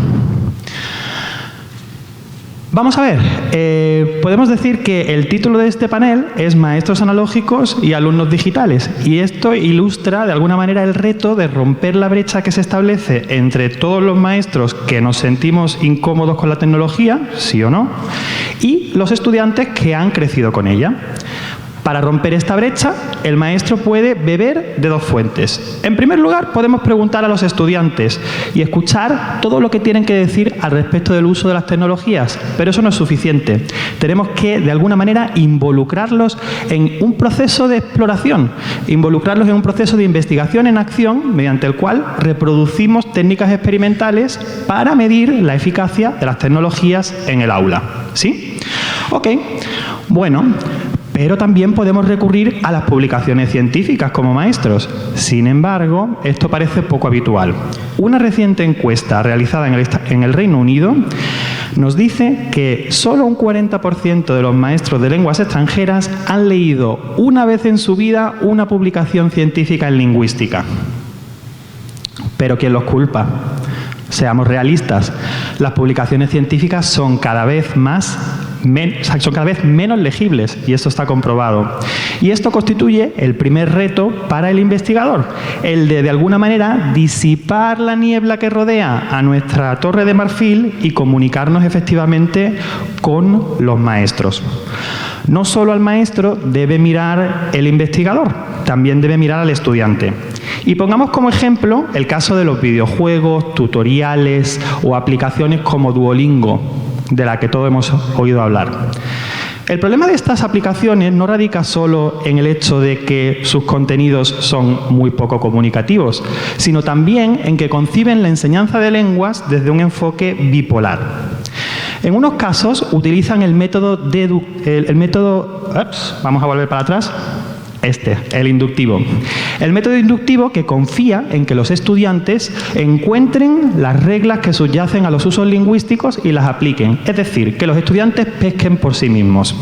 Vamos a ver, podemos decir que el título de este panel es Maestros analógicos y alumnos digitales, y esto ilustra de alguna manera el reto de romper la brecha que se establece entre todos los maestros que nos sentimos incómodos con la tecnología, sí o no, y los estudiantes que han crecido con ella. Para romper esta brecha, el maestro puede beber de dos fuentes. En primer lugar, podemos preguntar a los estudiantes y escuchar todo lo que tienen que decir al respecto del uso de las tecnologías, pero eso no es suficiente. Tenemos que, de alguna manera, involucrarlos en un proceso de exploración, involucrarlos en un proceso de investigación en acción, mediante el cual reproducimos técnicas experimentales para medir la eficacia de las tecnologías en el aula. ¿Sí? Ok. Bueno, pero también podemos recurrir a las publicaciones científicas como maestros. Sin embargo, esto parece poco habitual. Una reciente encuesta realizada en el Reino Unido nos dice que solo un 40% de los maestros de lenguas extranjeras han leído una vez en su vida una publicación científica en lingüística. ¿Pero quién los culpa? Seamos realistas. Las publicaciones científicas son cada vez menos legibles, y esto está comprobado. Y esto constituye el primer reto para el investigador, el de alguna manera, disipar la niebla que rodea a nuestra Torre de Marfil y comunicarnos efectivamente con los maestros. No solo al maestro debe mirar el investigador, también debe mirar al estudiante. Y pongamos como ejemplo el caso de los videojuegos, tutoriales o aplicaciones como Duolingo, de la que todos hemos oído hablar. El problema de estas aplicaciones no radica solo en el hecho de que sus contenidos son muy poco comunicativos, sino también en que conciben la enseñanza de lenguas desde un enfoque bipolar. En unos casos utilizan el método vamos a volver para atrás. El inductivo. El método inductivo que confía en que los estudiantes encuentren las reglas que subyacen a los usos lingüísticos y las apliquen. Es decir, que los estudiantes pesquen por sí mismos.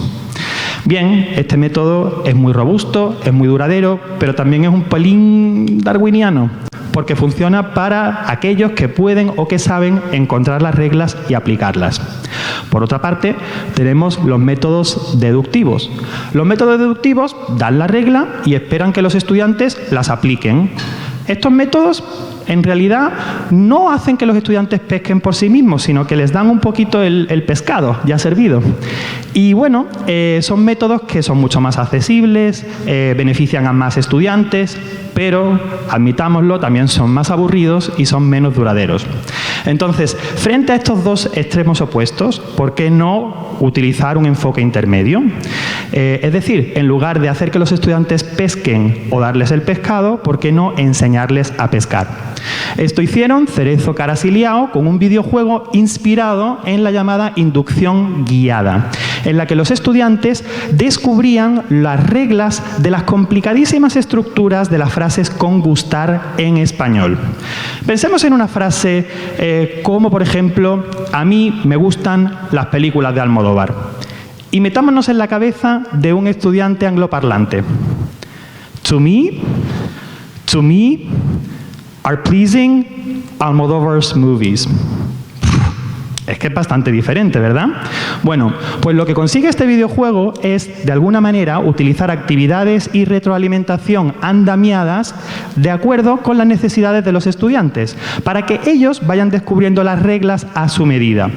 Bien, este método es muy robusto, es muy duradero, pero también es un pelín darwiniano. porque funciona para aquellos que pueden o que saben encontrar las reglas y aplicarlas. Por otra parte, tenemos los métodos deductivos. Los métodos deductivos dan la regla y esperan que los estudiantes las apliquen. Estos métodos en realidad no hacen que los estudiantes pesquen por sí mismos, sino que les dan un poquito el pescado ya servido. Y bueno, son métodos que son mucho más accesibles, benefician a más estudiantes, pero, admitámoslo, también son más aburridos y son menos duraderos. Entonces, frente a estos dos extremos opuestos, ¿por qué no utilizar un enfoque intermedio? Es decir, en lugar de hacer que los estudiantes pesquen o darles el pescado, ¿por qué no enseñarles a pescar? Esto hicieron Cerezo, Caras y Liao con un videojuego inspirado en la llamada inducción guiada, en la que los estudiantes descubrían las reglas de las complicadísimas estructuras de las frases con gustar en español. Pensemos en una frase como, por ejemplo, a mí me gustan las películas de Almodóvar. Y metámonos en la cabeza de un estudiante angloparlante. To me are pleasing Almodóvar's movies. Es que es bastante diferente, ¿verdad? Bueno, pues lo que consigue este videojuego es, de alguna manera, utilizar actividades y retroalimentación andamiadas de acuerdo con las necesidades de los estudiantes, para que ellos vayan descubriendo las reglas a su medida.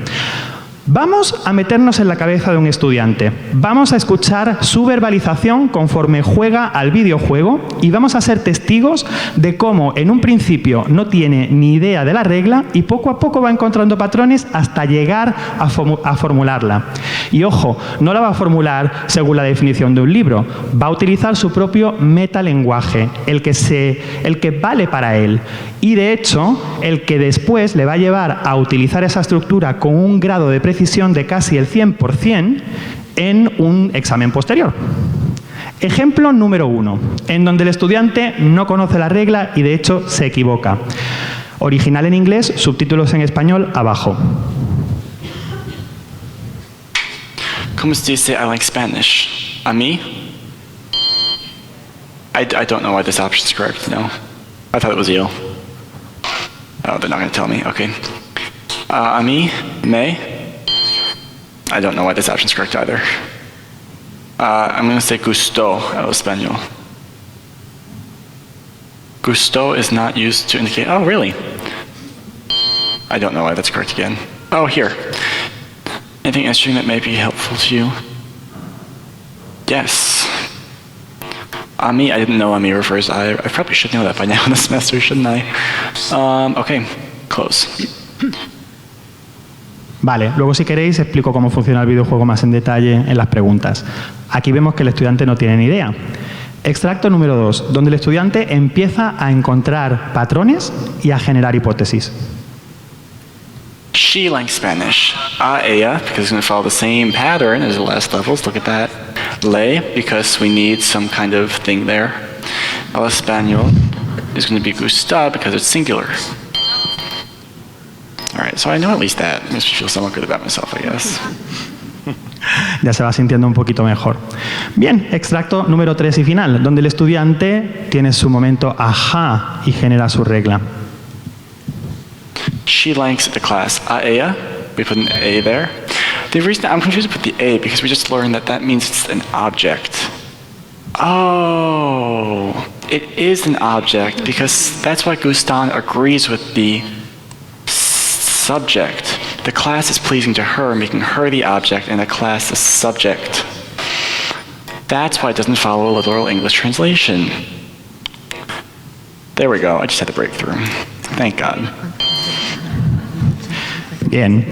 Vamos a meternos en la cabeza de un estudiante, vamos a escuchar su verbalización conforme juega al videojuego y vamos a ser testigos de cómo en un principio no tiene ni idea de la regla y poco a poco va encontrando patrones hasta llegar a formularla. Y ojo, no la va a formular según la definición de un libro, va a utilizar su propio metalenguaje, el que vale para él. Y de hecho, el que después le va a llevar a utilizar esa estructura con un grado de precisión de casi el 100% en un examen posterior. Ejemplo número 1, en donde el estudiante no conoce la regla y de hecho se equivoca. Original en inglés, subtítulos en español abajo. ¿Cómo se dice I like Spanish? ¿A mí? I don't know why this option is correct, no. I thought it was you. Oh, they're not going to tell me. Okay. A mí, me. I don't know why this option is correct either. I'm going to say gustó en español. Gustó is not used to indicate. Oh, really? I don't know why that's correct again. Oh, here. Anything interesting that may be helpful to you? Yes. A mí, I didn't know a mí refers. I probably should know that by now in the semester, shouldn't I? Okay, close. Vale, luego si queréis explico cómo funciona el videojuego más en detalle en las preguntas. Aquí vemos que el estudiante no tiene ni idea. Extracto número 2, donde el estudiante empieza a encontrar patrones y a generar hipótesis. She likes Spanish. Ella, because it's going to follow the same pattern as the last levels. Look at that. Le, because we need some kind of thing there. El español is going to be gusta because it's singular. All right, so I know at least that. Makes me feel somewhat good about myself, I guess. Ya se va sintiendo un poquito mejor. Bien, extracto número 3 y final, donde el estudiante tiene su momento ajá y genera su regla. She likes the class. Ella, we put an A there. The reason I'm confused with the A because we just learned that that means it's an object. Oh, it is an object because that's why Gustan agrees with the subject. The class is pleasing to her, making her the object, and the class the subject. That's why it doesn't follow a literal English translation. There we go. I just had the breakthrough. Thank God. Bien.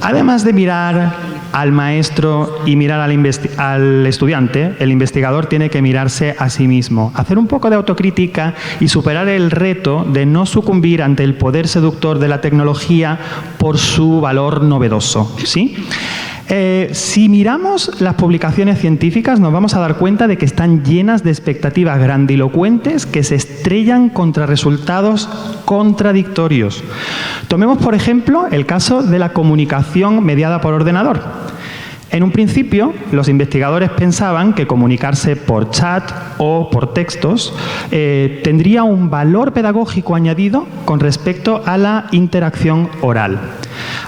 Además de mirar al maestro y mirar al estudiante, el investigador tiene que mirarse a sí mismo, hacer un poco de autocrítica y superar el reto de no sucumbir ante el poder seductor de la tecnología por su valor novedoso, ¿sí? Si miramos las publicaciones científicas nos vamos a dar cuenta de que están llenas de expectativas grandilocuentes que se estrellan contra resultados contradictorios. Tomemos, por ejemplo, el caso de la comunicación mediada por ordenador. En un principio, los investigadores pensaban que comunicarse por chat o por textos tendría un valor pedagógico añadido con respecto a la interacción oral.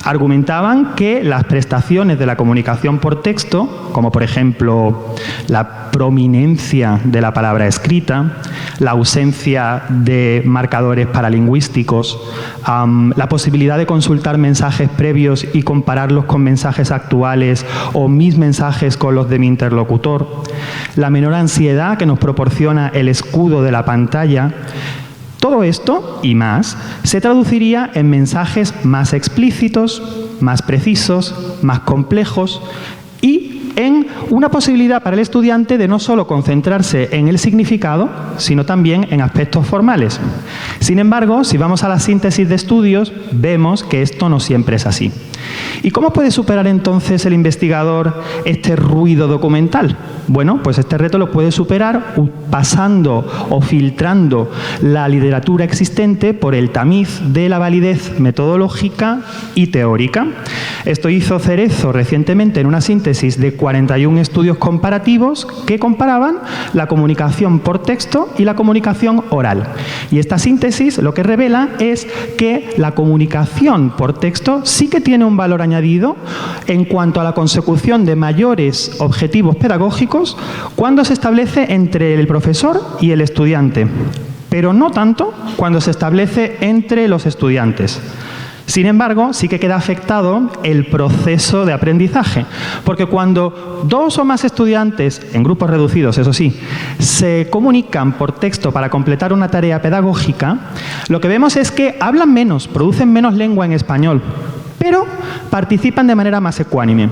Argumentaban que las prestaciones de la comunicación por texto, como por ejemplo la prominencia de la palabra escrita, la ausencia de marcadores paralingüísticos, la posibilidad de consultar mensajes previos y compararlos con mensajes actuales o mis mensajes con los de mi interlocutor, la menor ansiedad que nos proporciona el escudo de la pantalla. Todo esto y más se traduciría en mensajes más explícitos, más precisos, más complejos y en una posibilidad para el estudiante de no solo concentrarse en el significado, sino también en aspectos formales. Sin embargo, si vamos a la síntesis de estudios, vemos que esto no siempre es así. ¿Y cómo puede superar entonces el investigador este ruido documental? Bueno, pues este reto lo puede superar pasando o filtrando la literatura existente por el tamiz de la validez metodológica y teórica. Esto hizo Cerezo recientemente en una síntesis de 41 estudios comparativos que comparaban la comunicación por texto y la comunicación oral. Y esta síntesis lo que revela es que la comunicación por texto sí que tiene un valor añadido en cuanto a la consecución de mayores objetivos pedagógicos cuando se establece entre el profesor y el estudiante, pero no tanto cuando se establece entre los estudiantes. Sin embargo, sí que queda afectado el proceso de aprendizaje, porque cuando dos o más estudiantes, en grupos reducidos, eso sí, se comunican por texto para completar una tarea pedagógica, lo que vemos es que hablan menos, producen menos lengua en español, pero participan de manera más ecuánime.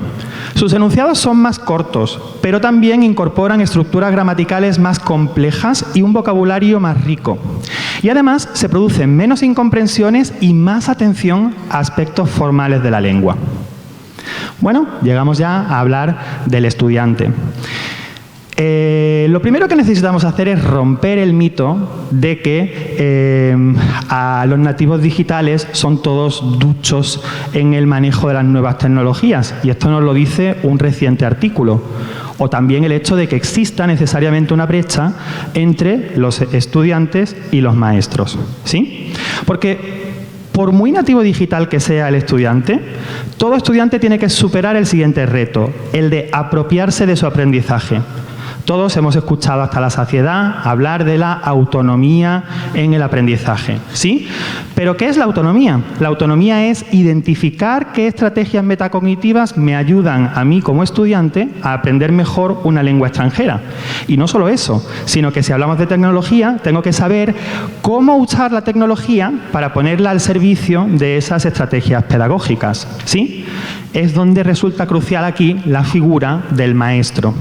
Sus enunciados son más cortos, pero también incorporan estructuras gramaticales más complejas y un vocabulario más rico. Y además se producen menos incomprensiones y más atención a aspectos formales de la lengua. Bueno, llegamos ya a hablar del estudiante. Lo primero que necesitamos hacer es romper el mito de que a los nativos digitales son todos duchos en el manejo de las nuevas tecnologías, y esto nos lo dice un reciente artículo. O también el hecho de que exista necesariamente una brecha entre los estudiantes y los maestros, ¿sí? Porque por muy nativo digital que sea el estudiante, todo estudiante tiene que superar el siguiente reto, el de apropiarse de su aprendizaje. Todos hemos escuchado hasta la saciedad hablar de la autonomía en el aprendizaje, ¿sí? ¿Pero qué es la autonomía? La autonomía es identificar qué estrategias metacognitivas me ayudan a mí como estudiante a aprender mejor una lengua extranjera. Y no solo eso, sino que si hablamos de tecnología, tengo que saber cómo usar la tecnología para ponerla al servicio de esas estrategias pedagógicas, ¿sí? Es donde resulta crucial aquí la figura del maestro,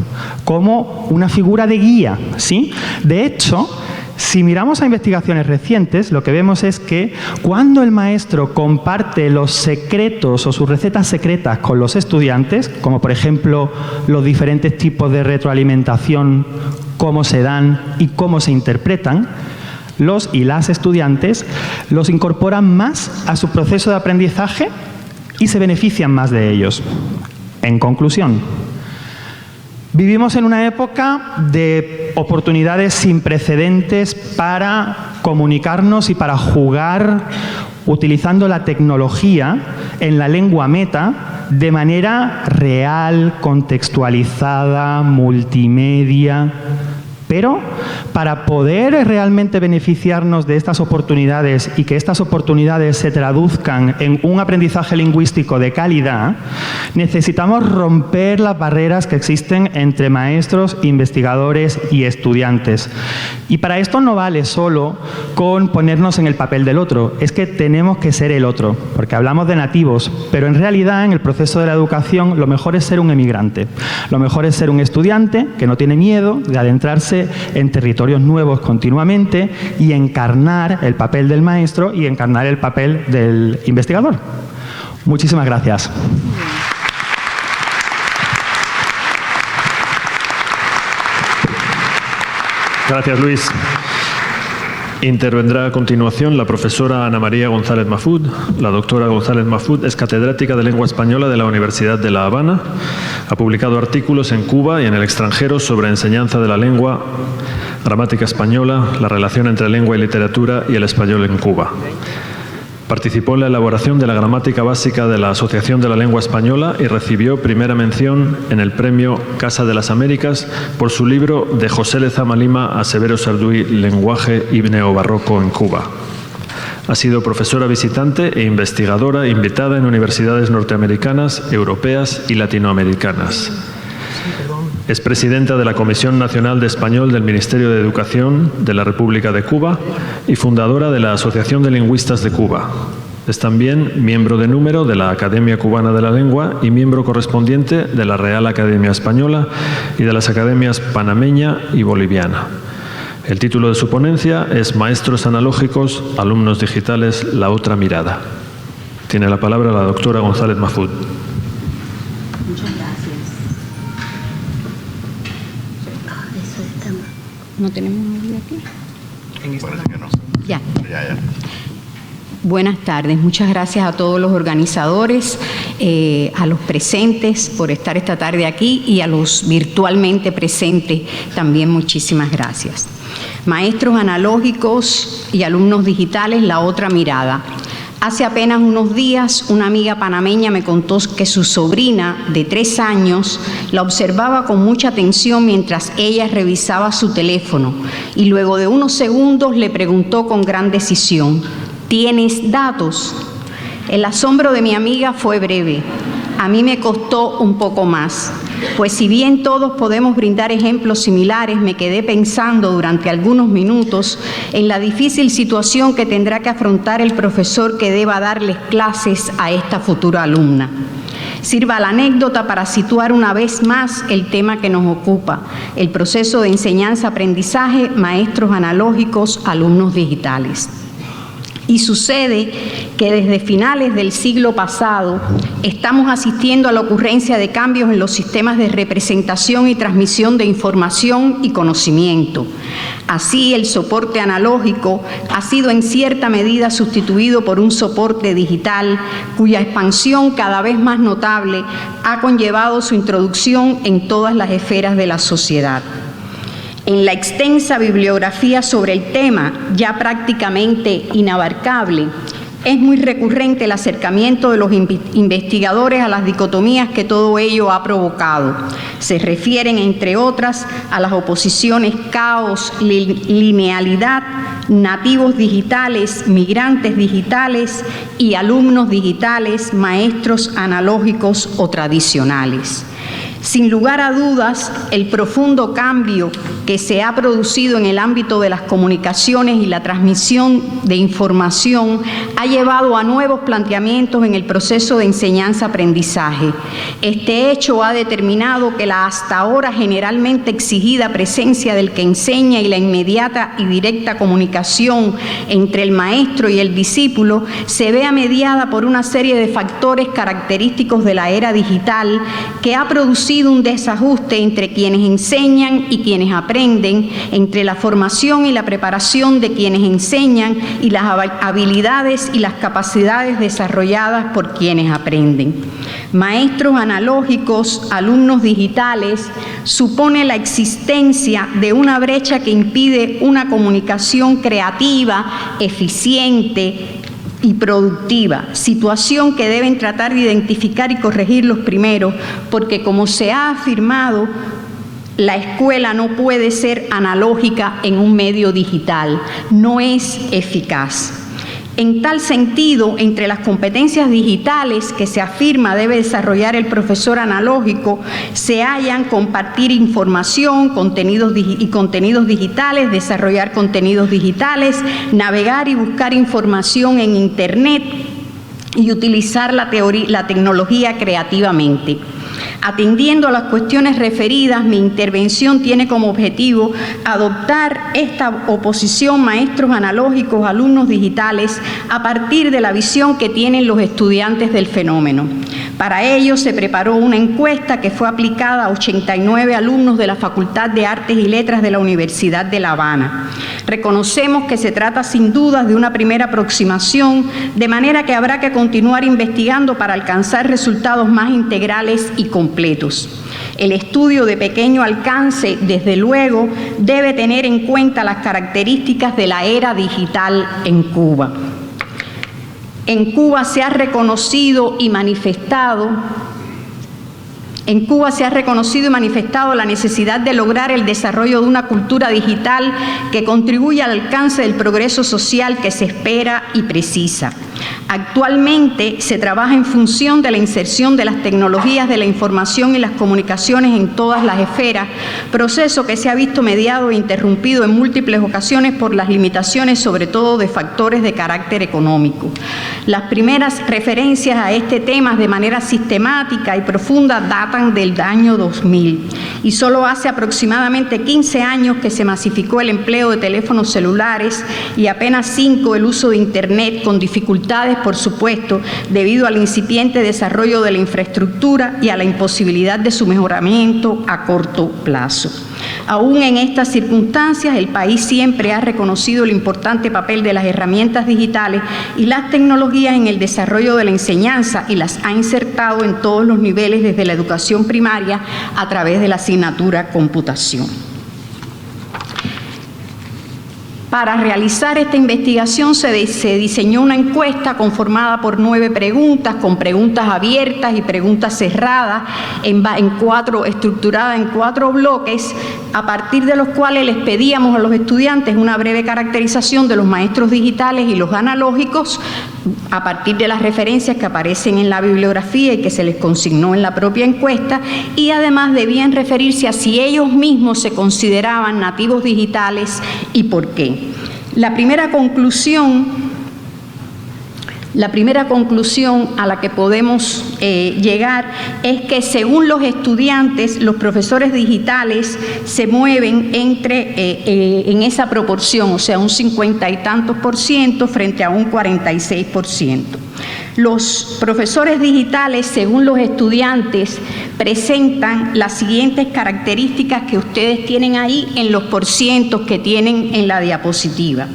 como una figura de guía, ¿sí? De hecho, si miramos a investigaciones recientes, lo que vemos es que cuando el maestro comparte los secretos o sus recetas secretas con los estudiantes, como por ejemplo los diferentes tipos de retroalimentación, cómo se dan y cómo se interpretan, los y las estudiantes los incorporan más a su proceso de aprendizaje y se benefician más de ellos. En conclusión, vivimos en una época de oportunidades sin precedentes para comunicarnos y para jugar utilizando la tecnología en la lengua meta de manera real, contextualizada, multimedia. Pero para poder realmente beneficiarnos de estas oportunidades y que estas oportunidades se traduzcan en un aprendizaje lingüístico de calidad, necesitamos romper las barreras que existen entre maestros, investigadores y estudiantes. Y para esto no vale solo con ponernos en el papel del otro, es que tenemos que ser el otro, porque hablamos de nativos, pero en realidad en el proceso de la educación lo mejor es ser un emigrante, lo mejor es ser un estudiante que no tiene miedo de adentrarse en territorios nuevos continuamente y encarnar el papel del maestro y encarnar el papel del investigador. Muchísimas gracias. Gracias, Luis. Intervendrá a continuación la profesora Ana María González Mahfoud. La doctora González Mahfoud es catedrática de Lengua Española de la Universidad de La Habana. Ha publicado artículos en Cuba y en el extranjero sobre enseñanza de la lengua, gramática española, la relación entre lengua y literatura y el español en Cuba. Participó en la elaboración de la gramática básica de la Asociación de la Lengua Española y recibió primera mención en el premio Casa de las Américas por su libro De José Lezama Lima a Severo Sarduy, Lenguaje y Neobarroco en Cuba. Ha sido profesora visitante e investigadora invitada en universidades norteamericanas, europeas y latinoamericanas. Es presidenta de la Comisión Nacional de Español del Ministerio de Educación de la República de Cuba y fundadora de la Asociación de Lingüistas de Cuba. Es también miembro de número de la Academia Cubana de la Lengua y miembro correspondiente de la Real Academia Española y de las Academias Panameña y Boliviana. El título de su ponencia es Maestros analógicos, alumnos digitales, la otra mirada. Tiene la palabra la doctora González Mahfoud. Muchas gracias. ¿No tenemos audio aquí? Parece que no. Ya. Buenas tardes. Muchas gracias a todos los organizadores, a los presentes por estar esta tarde aquí y a los virtualmente presentes también muchísimas gracias. Maestros analógicos y alumnos digitales, la otra mirada. Hace apenas unos días, una amiga panameña me contó que su sobrina de 3 años la observaba con mucha atención mientras ella revisaba su teléfono y luego de unos segundos le preguntó con gran decisión: ¿tienes datos? El asombro de mi amiga fue breve. A mí me costó un poco más, pues si bien todos podemos brindar ejemplos similares, me quedé pensando durante algunos minutos en la difícil situación que tendrá que afrontar el profesor que deba darles clases a esta futura alumna. Sirva la anécdota para situar una vez más el tema que nos ocupa, el proceso de enseñanza-aprendizaje, maestros analógicos, alumnos digitales. Y sucede que desde finales del siglo pasado estamos asistiendo a la ocurrencia de cambios en los sistemas de representación y transmisión de información y conocimiento. Así, el soporte analógico ha sido en cierta medida sustituido por un soporte digital, cuya expansión cada vez más notable ha conllevado su introducción en todas las esferas de la sociedad. En la extensa bibliografía sobre el tema, ya prácticamente inabarcable, es muy recurrente el acercamiento de los investigadores a las dicotomías que todo ello ha provocado. Se refieren, entre otras, a las oposiciones caos, linealidad, nativos digitales, migrantes digitales y alumnos digitales, maestros analógicos o tradicionales. Sin lugar a dudas, el profundo cambio que se ha producido en el ámbito de las comunicaciones y la transmisión de información ha llevado a nuevos planteamientos en el proceso de enseñanza-aprendizaje. Este hecho ha determinado que la hasta ahora generalmente exigida presencia del que enseña y la inmediata y directa comunicación entre el maestro y el discípulo se vea mediada por una serie de factores característicos de la era digital que ha producido un desajuste entre quienes enseñan y quienes aprenden, entre la formación y la preparación de quienes enseñan y las habilidades y las capacidades desarrolladas por quienes aprenden. Maestros analógicos, alumnos digitales, supone la existencia de una brecha que impide una comunicación creativa, eficiente y productiva, situación que deben tratar de identificar y corregir los primeros, porque como se ha afirmado, la escuela no puede ser analógica en un medio digital, no es eficaz. En tal sentido, entre las competencias digitales que se afirma debe desarrollar el profesor analógico, se hallan compartir información, contenidos digitales, desarrollar contenidos digitales, navegar y buscar información en Internet y utilizar la tecnología creativamente. Atendiendo a las cuestiones referidas, mi intervención tiene como objetivo adoptar esta oposición maestros analógicos, alumnos digitales, a partir de la visión que tienen los estudiantes del fenómeno. Para ello se preparó una encuesta que fue aplicada a 89 alumnos de la Facultad de Artes y Letras de la Universidad de La Habana. Reconocemos que se trata sin dudas de una primera aproximación, de manera que habrá que continuar investigando para alcanzar resultados más integrales y completos. El estudio de pequeño alcance, desde luego, debe tener en cuenta las características de la era digital en Cuba. En Cuba se ha reconocido y manifestado la necesidad de lograr el desarrollo de una cultura digital que contribuya al alcance del progreso social que se espera y precisa. Actualmente se trabaja en función de la inserción de las tecnologías de la información y las comunicaciones en todas las esferas, proceso que se ha visto mediado e interrumpido en múltiples ocasiones por las limitaciones, sobre todo de factores de carácter económico. Las primeras referencias a este tema de manera sistemática y profunda datan del año 2000 y solo hace aproximadamente 15 años que se masificó el empleo de teléfonos celulares y apenas 5 el uso de Internet, con dificultades, por supuesto, debido al incipiente desarrollo de la infraestructura y a la imposibilidad de su mejoramiento a corto plazo. Aún en estas circunstancias, el país siempre ha reconocido el importante papel de las herramientas digitales y las tecnologías en el desarrollo de la enseñanza y las ha insertado en todos los niveles desde la educación primaria a través de la asignatura computación. Para realizar esta investigación se diseñó una encuesta conformada por 9 preguntas, con preguntas abiertas y preguntas cerradas, estructurada en 4 bloques, a partir de los cuales les pedíamos a los estudiantes una breve caracterización de los maestros digitales y los analógicos, a partir de las referencias que aparecen en la bibliografía y que se les consignó en la propia encuesta, y además debían referirse a si ellos mismos se consideraban nativos digitales y por qué. La primera conclusión a la que podemos llegar es que, según los estudiantes, los profesores digitales se mueven en esa proporción, o sea, un 50 y tantos % frente a un 46%. Los profesores digitales, según los estudiantes, presentan las siguientes características que ustedes tienen ahí en los porcientos que tienen en la diapositiva.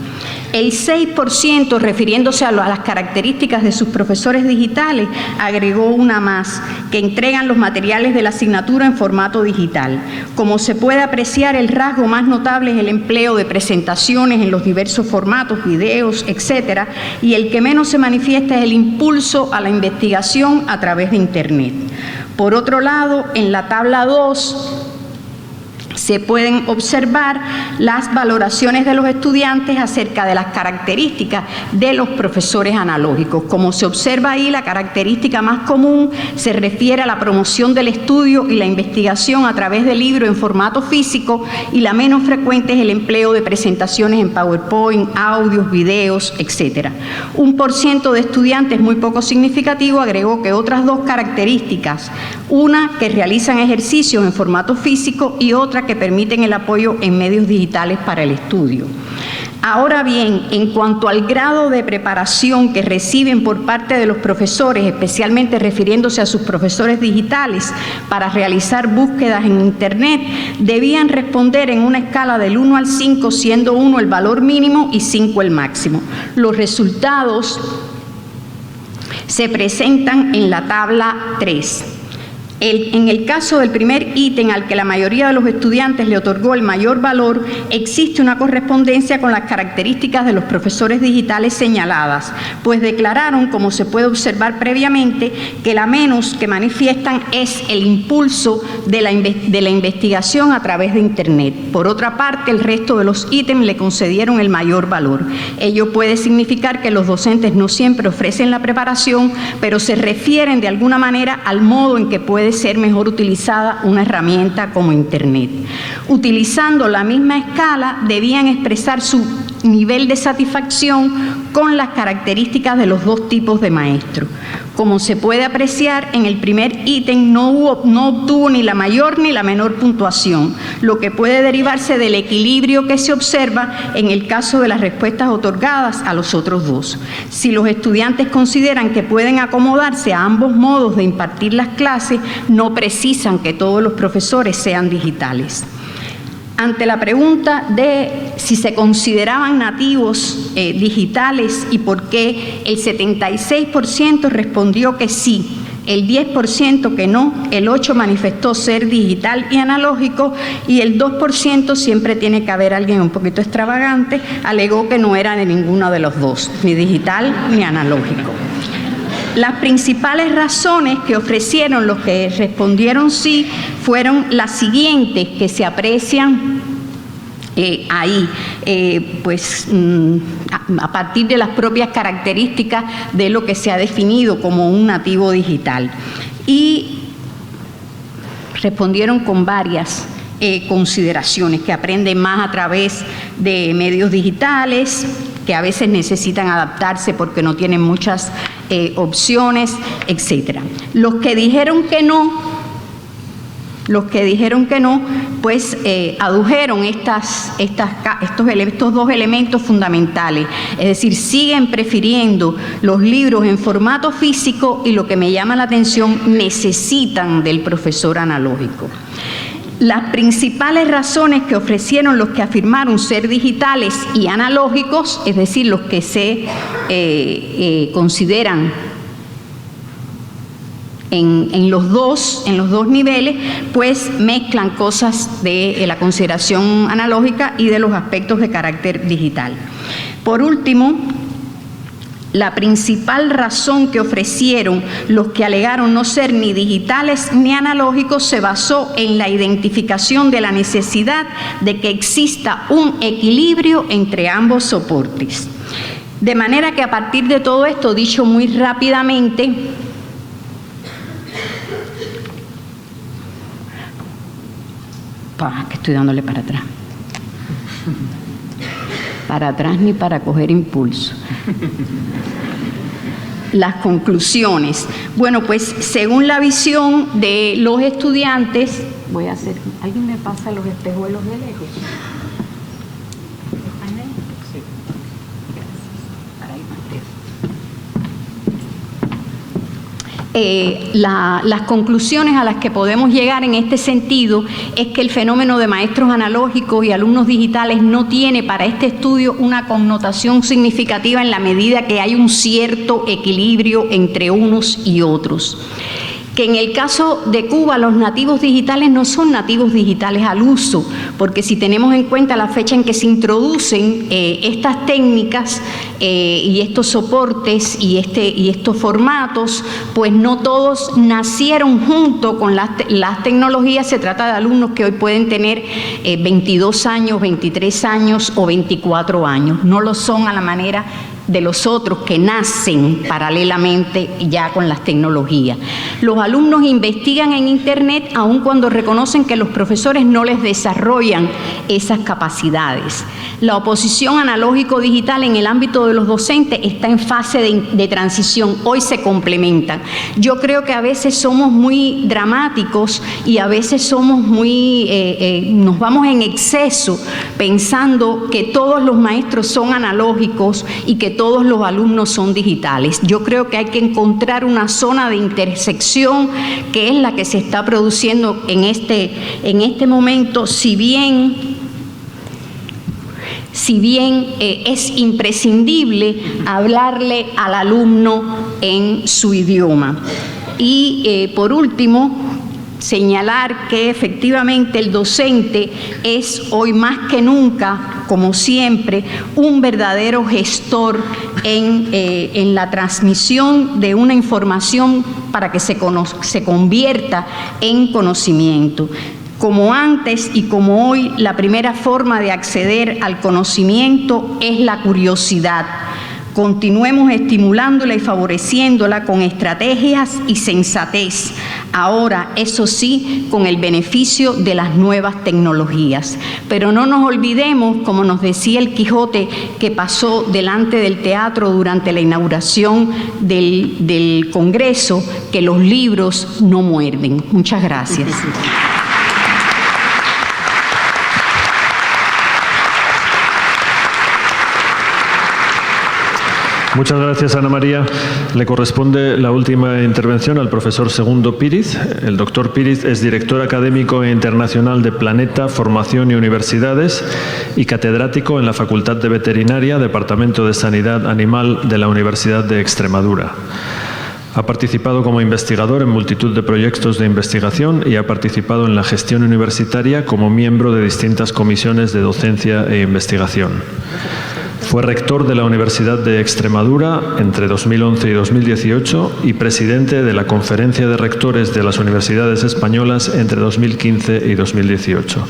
El 6%, refiriéndose a las características de sus profesores digitales, agregó una más, que entregan los materiales de la asignatura en formato digital. Como se puede apreciar, el rasgo más notable es el empleo de presentaciones en los diversos formatos, videos, etcétera, y el que menos se manifiesta es el impulso a la investigación a través de Internet. Por otro lado, en la tabla 2, se pueden observar las valoraciones de los estudiantes acerca de las características de los profesores analógicos. Como se observa ahí, la característica más común se refiere a la promoción del estudio y la investigación a través de libros en formato físico, y la menos frecuente es el empleo de presentaciones en PowerPoint, audios, videos, etc. Un % de estudiantes muy poco significativo agregó que otras 2 características, una que realizan ejercicios en formato físico y otra que permiten el apoyo en medios digitales para el estudio. Ahora bien, en cuanto al grado de preparación que reciben por parte de los profesores, especialmente refiriéndose a sus profesores digitales, para realizar búsquedas en Internet, debían responder en una escala del 1 al 5, siendo 1 el valor mínimo y 5 el máximo. Los resultados se presentan en la tabla 3. En el caso del primer ítem, al que la mayoría de los estudiantes le otorgó el mayor valor, existe una correspondencia con las características de los profesores digitales señaladas, pues declararon, como se puede observar previamente, que la menos que manifiestan es el impulso de la investigación a través de Internet. Por otra parte, el resto de los ítems le concedieron el mayor valor. Ello puede significar que los docentes no siempre ofrecen la preparación, pero se refieren de alguna manera al modo en que puede ser mejor utilizada una herramienta como Internet. Utilizando la misma escala, debían expresar su nivel de satisfacción con las características de los 2 tipos de maestros. Como se puede apreciar, en el primer ítem no obtuvo ni la mayor ni la menor puntuación, lo que puede derivarse del equilibrio que se observa en el caso de las respuestas otorgadas a los otros 2. Si los estudiantes consideran que pueden acomodarse a ambos modos de impartir las clases, no precisan que todos los profesores sean digitales. ante la pregunta de si se consideraban nativos digitales y por qué, el 76% respondió que sí, el 10% que no, el 8% manifestó ser digital y analógico y el 2%, siempre tiene que haber alguien un poquito extravagante, alegó que no era de ninguno de los dos, ni digital ni analógico. Las principales razones que ofrecieron los que respondieron sí fueron las siguientes que se aprecian ahí, a partir de las propias características de lo que se ha definido como un nativo digital. Y respondieron con varias consideraciones, que aprenden más a través de medios digitales, que a veces necesitan adaptarse porque no tienen muchas opciones, etc. Los que dijeron que no, pues adujeron estos dos elementos fundamentales, es decir, siguen prefiriendo los libros en formato físico y, lo que me llama la atención, necesitan del profesor analógico. Las principales razones que ofrecieron los que afirmaron ser digitales y analógicos, es decir, los que se consideran en los dos niveles, pues mezclan cosas de la consideración analógica y de los aspectos de carácter digital. Por último, la principal razón que ofrecieron los que alegaron no ser ni digitales ni analógicos se basó en la identificación de la necesidad de que exista un equilibrio entre ambos soportes. De manera que, a partir de todo esto, dicho muy rápidamente, que estoy dándole para atrás. Para atrás ni para coger impulso. Las conclusiones. Bueno, pues según la visión de los estudiantes, voy a hacer, ¿alguien me pasa los espejuelos de lejos? Las conclusiones a las que podemos llegar en este sentido es que el fenómeno de maestros analógicos y alumnos digitales no tiene para este estudio una connotación significativa en la medida que hay un cierto equilibrio entre unos y otros. Que en el caso de Cuba los nativos digitales no son nativos digitales al uso, porque si tenemos en cuenta la fecha en que se introducen estas técnicas y estos soportes y estos formatos, pues no todos nacieron junto con las tecnologías. Se trata de alumnos que hoy pueden tener 22 años, 23 años o 24 años. No lo son a la manera de los otros que nacen paralelamente ya con las tecnologías. Los alumnos investigan en Internet aun cuando reconocen que los profesores no les desarrollan esas capacidades. La oposición analógico-digital en el ámbito de los docentes está en fase de transición. Hoy se complementan. Yo creo que a veces somos muy dramáticos y a veces somos nos vamos en exceso pensando que todos los maestros son analógicos y que todos los alumnos son digitales. Yo creo que hay que encontrar una zona de intersección que es la que se está produciendo en este momento, si bien es imprescindible hablarle al alumno en su idioma. Y por último, señalar que efectivamente el docente es hoy más que nunca, como siempre, un verdadero gestor en la transmisión de una información para que se convierta en conocimiento. Como antes y como hoy, la primera forma de acceder al conocimiento es la curiosidad. Continuemos estimulándola y favoreciéndola con estrategias y sensatez. Ahora, eso sí, con el beneficio de las nuevas tecnologías. Pero no nos olvidemos, como nos decía el Quijote que pasó delante del teatro durante la inauguración del Congreso, que los libros no muerden. Muchas gracias. Muchas gracias, Ana María. Le corresponde la última intervención al profesor Segundo Píriz. El doctor Píriz es director académico internacional de Planeta, Formación y Universidades y catedrático en la Facultad de Veterinaria, Departamento de Sanidad Animal de la Universidad de Extremadura. Ha participado como investigador en multitud de proyectos de investigación y ha participado en la gestión universitaria como miembro de distintas comisiones de docencia e investigación. Fue rector de la Universidad de Extremadura entre 2011 y 2018 y presidente de la Conferencia de Rectores de las Universidades Españolas entre 2015 y 2018.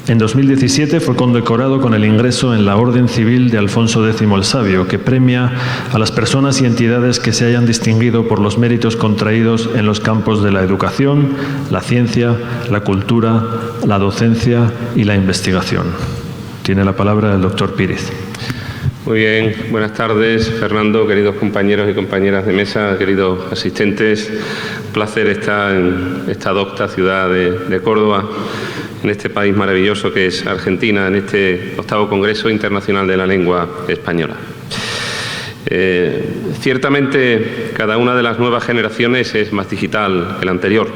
En 2017 fue condecorado con el ingreso en la Orden Civil de Alfonso X el Sabio, que premia a las personas y entidades que se hayan distinguido por los méritos contraídos en los campos de la educación, la ciencia, la cultura, la docencia y la investigación. Tiene la palabra el doctor Píriz. Muy bien, buenas tardes, Fernando, queridos compañeros y compañeras de mesa, queridos asistentes. Un placer estar en esta docta ciudad de Córdoba, en este país maravilloso que es Argentina, en este 8º Congreso Internacional de la Lengua Española. Ciertamente, cada una de las nuevas generaciones es más digital que la anterior.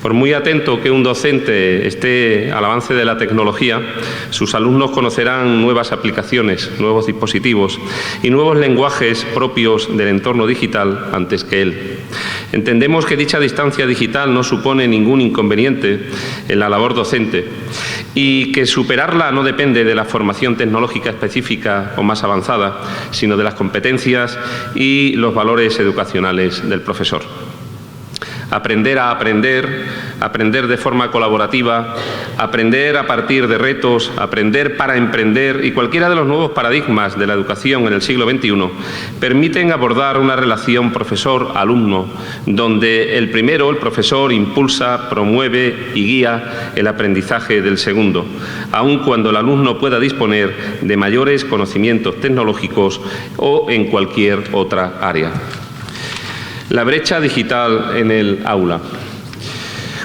Por muy atento que un docente esté al avance de la tecnología, sus alumnos conocerán nuevas aplicaciones, nuevos dispositivos y nuevos lenguajes propios del entorno digital antes que él. Entendemos que dicha distancia digital no supone ningún inconveniente en la labor docente y que superarla no depende de la formación tecnológica específica o más avanzada, sino de las competencias y los valores educacionales del profesor. Aprender a aprender, aprender de forma colaborativa, aprender a partir de retos, aprender para emprender y cualquiera de los nuevos paradigmas de la educación en el siglo XXI permiten abordar una relación profesor-alumno donde el primero, el profesor, impulsa, promueve y guía el aprendizaje del segundo, aun cuando el alumno pueda disponer de mayores conocimientos tecnológicos o en cualquier otra área. La brecha digital en el aula.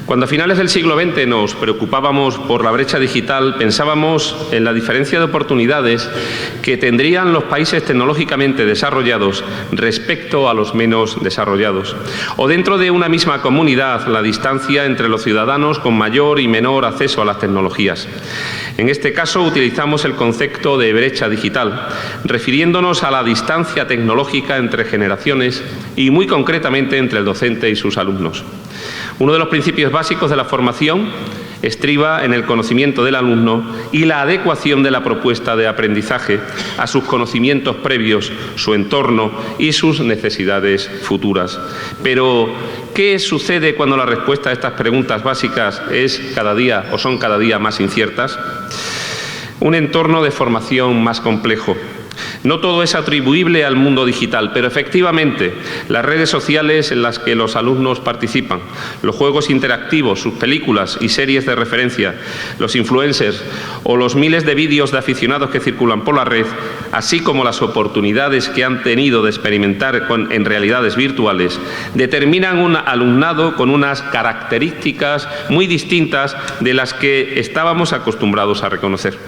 Cuando a finales del siglo XX nos preocupábamos por la brecha digital, pensábamos en la diferencia de oportunidades que tendrían los países tecnológicamente desarrollados respecto a los menos desarrollados. O dentro de una misma comunidad, la distancia entre los ciudadanos con mayor y menor acceso a las tecnologías. En este caso utilizamos el concepto de brecha digital, refiriéndonos a la distancia tecnológica entre generaciones y muy concretamente entre el docente y sus alumnos. Uno de los principios básicos de la formación estriba en el conocimiento del alumno y la adecuación de la propuesta de aprendizaje a sus conocimientos previos, su entorno y sus necesidades futuras. Pero, ¿qué sucede cuando la respuesta a estas preguntas básicas es cada día o son cada día más inciertas? Un entorno de formación más complejo. No todo es atribuible al mundo digital, pero efectivamente las redes sociales en las que los alumnos participan, los juegos interactivos, sus películas y series de referencia, los influencers o los miles de vídeos de aficionados que circulan por la red, así como las oportunidades que han tenido de experimentar en realidades virtuales, determinan un alumnado con unas características muy distintas de las que estábamos acostumbrados a reconocer.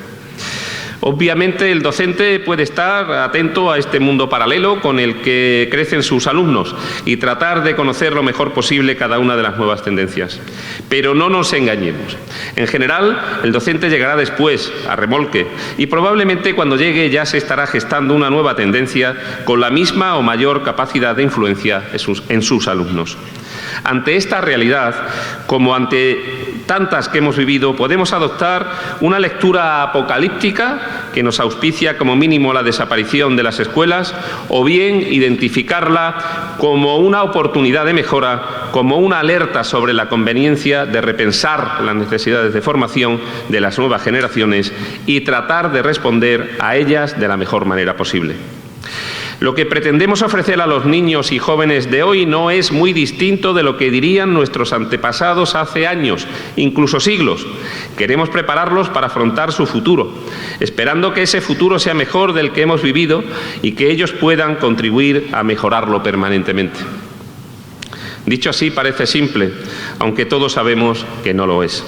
Obviamente el docente puede estar atento a este mundo paralelo con el que crecen sus alumnos y tratar de conocer lo mejor posible cada una de las nuevas tendencias. Pero no nos engañemos. En general, el docente llegará después, a remolque, y probablemente cuando llegue ya se estará gestando una nueva tendencia con la misma o mayor capacidad de influencia en sus alumnos. Ante esta realidad, como ante tantas que hemos vivido, podemos adoptar una lectura apocalíptica que nos auspicia como mínimo la desaparición de las escuelas, o bien identificarla como una oportunidad de mejora, como una alerta sobre la conveniencia de repensar las necesidades de formación de las nuevas generaciones y tratar de responder a ellas de la mejor manera posible. Lo que pretendemos ofrecer a los niños y jóvenes de hoy no es muy distinto de lo que dirían nuestros antepasados hace años, incluso siglos. Queremos prepararlos para afrontar su futuro, esperando que ese futuro sea mejor del que hemos vivido y que ellos puedan contribuir a mejorarlo permanentemente. Dicho así parece simple, aunque todos sabemos que no lo es.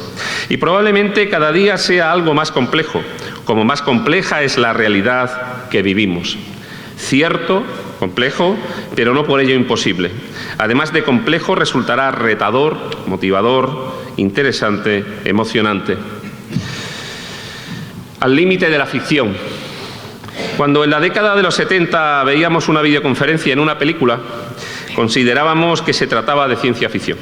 Y probablemente cada día sea algo más complejo, como más compleja es la realidad que vivimos. Cierto, complejo, pero no por ello imposible. Además de complejo, resultará retador, motivador, interesante, emocionante. Al límite de la ficción. Cuando en la década de los 70 veíamos una videoconferencia en una película, considerábamos que se trataba de ciencia ficción.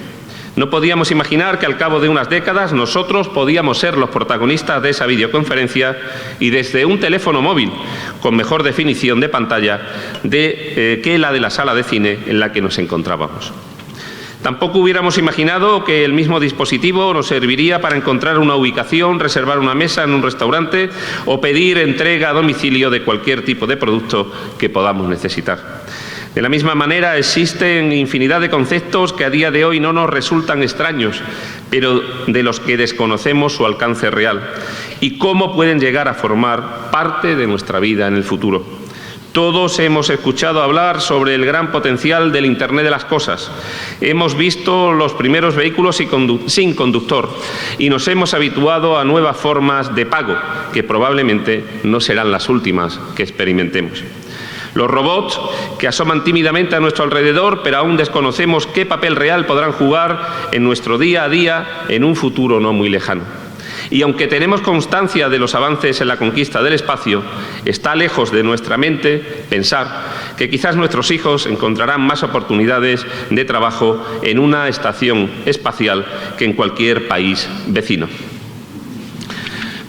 No podíamos imaginar que al cabo de unas décadas nosotros podíamos ser los protagonistas de esa videoconferencia y desde un teléfono móvil con mejor definición de pantalla que la de la sala de cine en la que nos encontrábamos. Tampoco hubiéramos imaginado que el mismo dispositivo nos serviría para encontrar una ubicación, reservar una mesa en un restaurante o pedir entrega a domicilio de cualquier tipo de producto que podamos necesitar. De la misma manera, existen infinidad de conceptos que a día de hoy no nos resultan extraños, pero de los que desconocemos su alcance real y cómo pueden llegar a formar parte de nuestra vida en el futuro. Todos hemos escuchado hablar sobre el gran potencial del Internet de las cosas. Hemos visto los primeros vehículos sin conductor y nos hemos habituado a nuevas formas de pago, que probablemente no serán las últimas que experimentemos. Los robots que asoman tímidamente a nuestro alrededor, pero aún desconocemos qué papel real podrán jugar en nuestro día a día en un futuro no muy lejano. Y aunque tenemos constancia de los avances en la conquista del espacio, está lejos de nuestra mente pensar que quizás nuestros hijos encontrarán más oportunidades de trabajo en una estación espacial que en cualquier país vecino.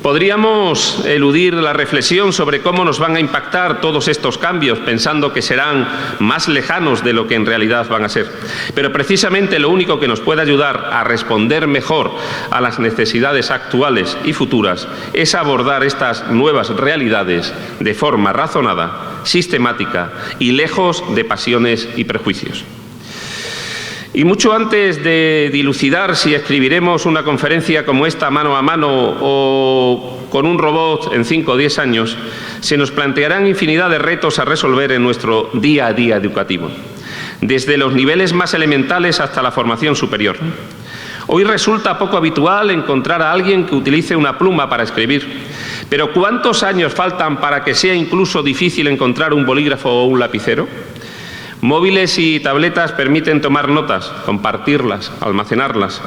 Podríamos eludir la reflexión sobre cómo nos van a impactar todos estos cambios, pensando que serán más lejanos de lo que en realidad van a ser. Pero precisamente lo único que nos puede ayudar a responder mejor a las necesidades actuales y futuras es abordar estas nuevas realidades de forma razonada, sistemática y lejos de pasiones y prejuicios. Y mucho antes de dilucidar si escribiremos una conferencia como esta mano a mano o con un robot en 5 o 10 años, se nos plantearán infinidad de retos a resolver en nuestro día a día educativo, desde los niveles más elementales hasta la formación superior. Hoy resulta poco habitual encontrar a alguien que utilice una pluma para escribir, pero ¿cuántos años faltan para que sea incluso difícil encontrar un bolígrafo o un lapicero? Móviles y tabletas permiten tomar notas, compartirlas, almacenarlas.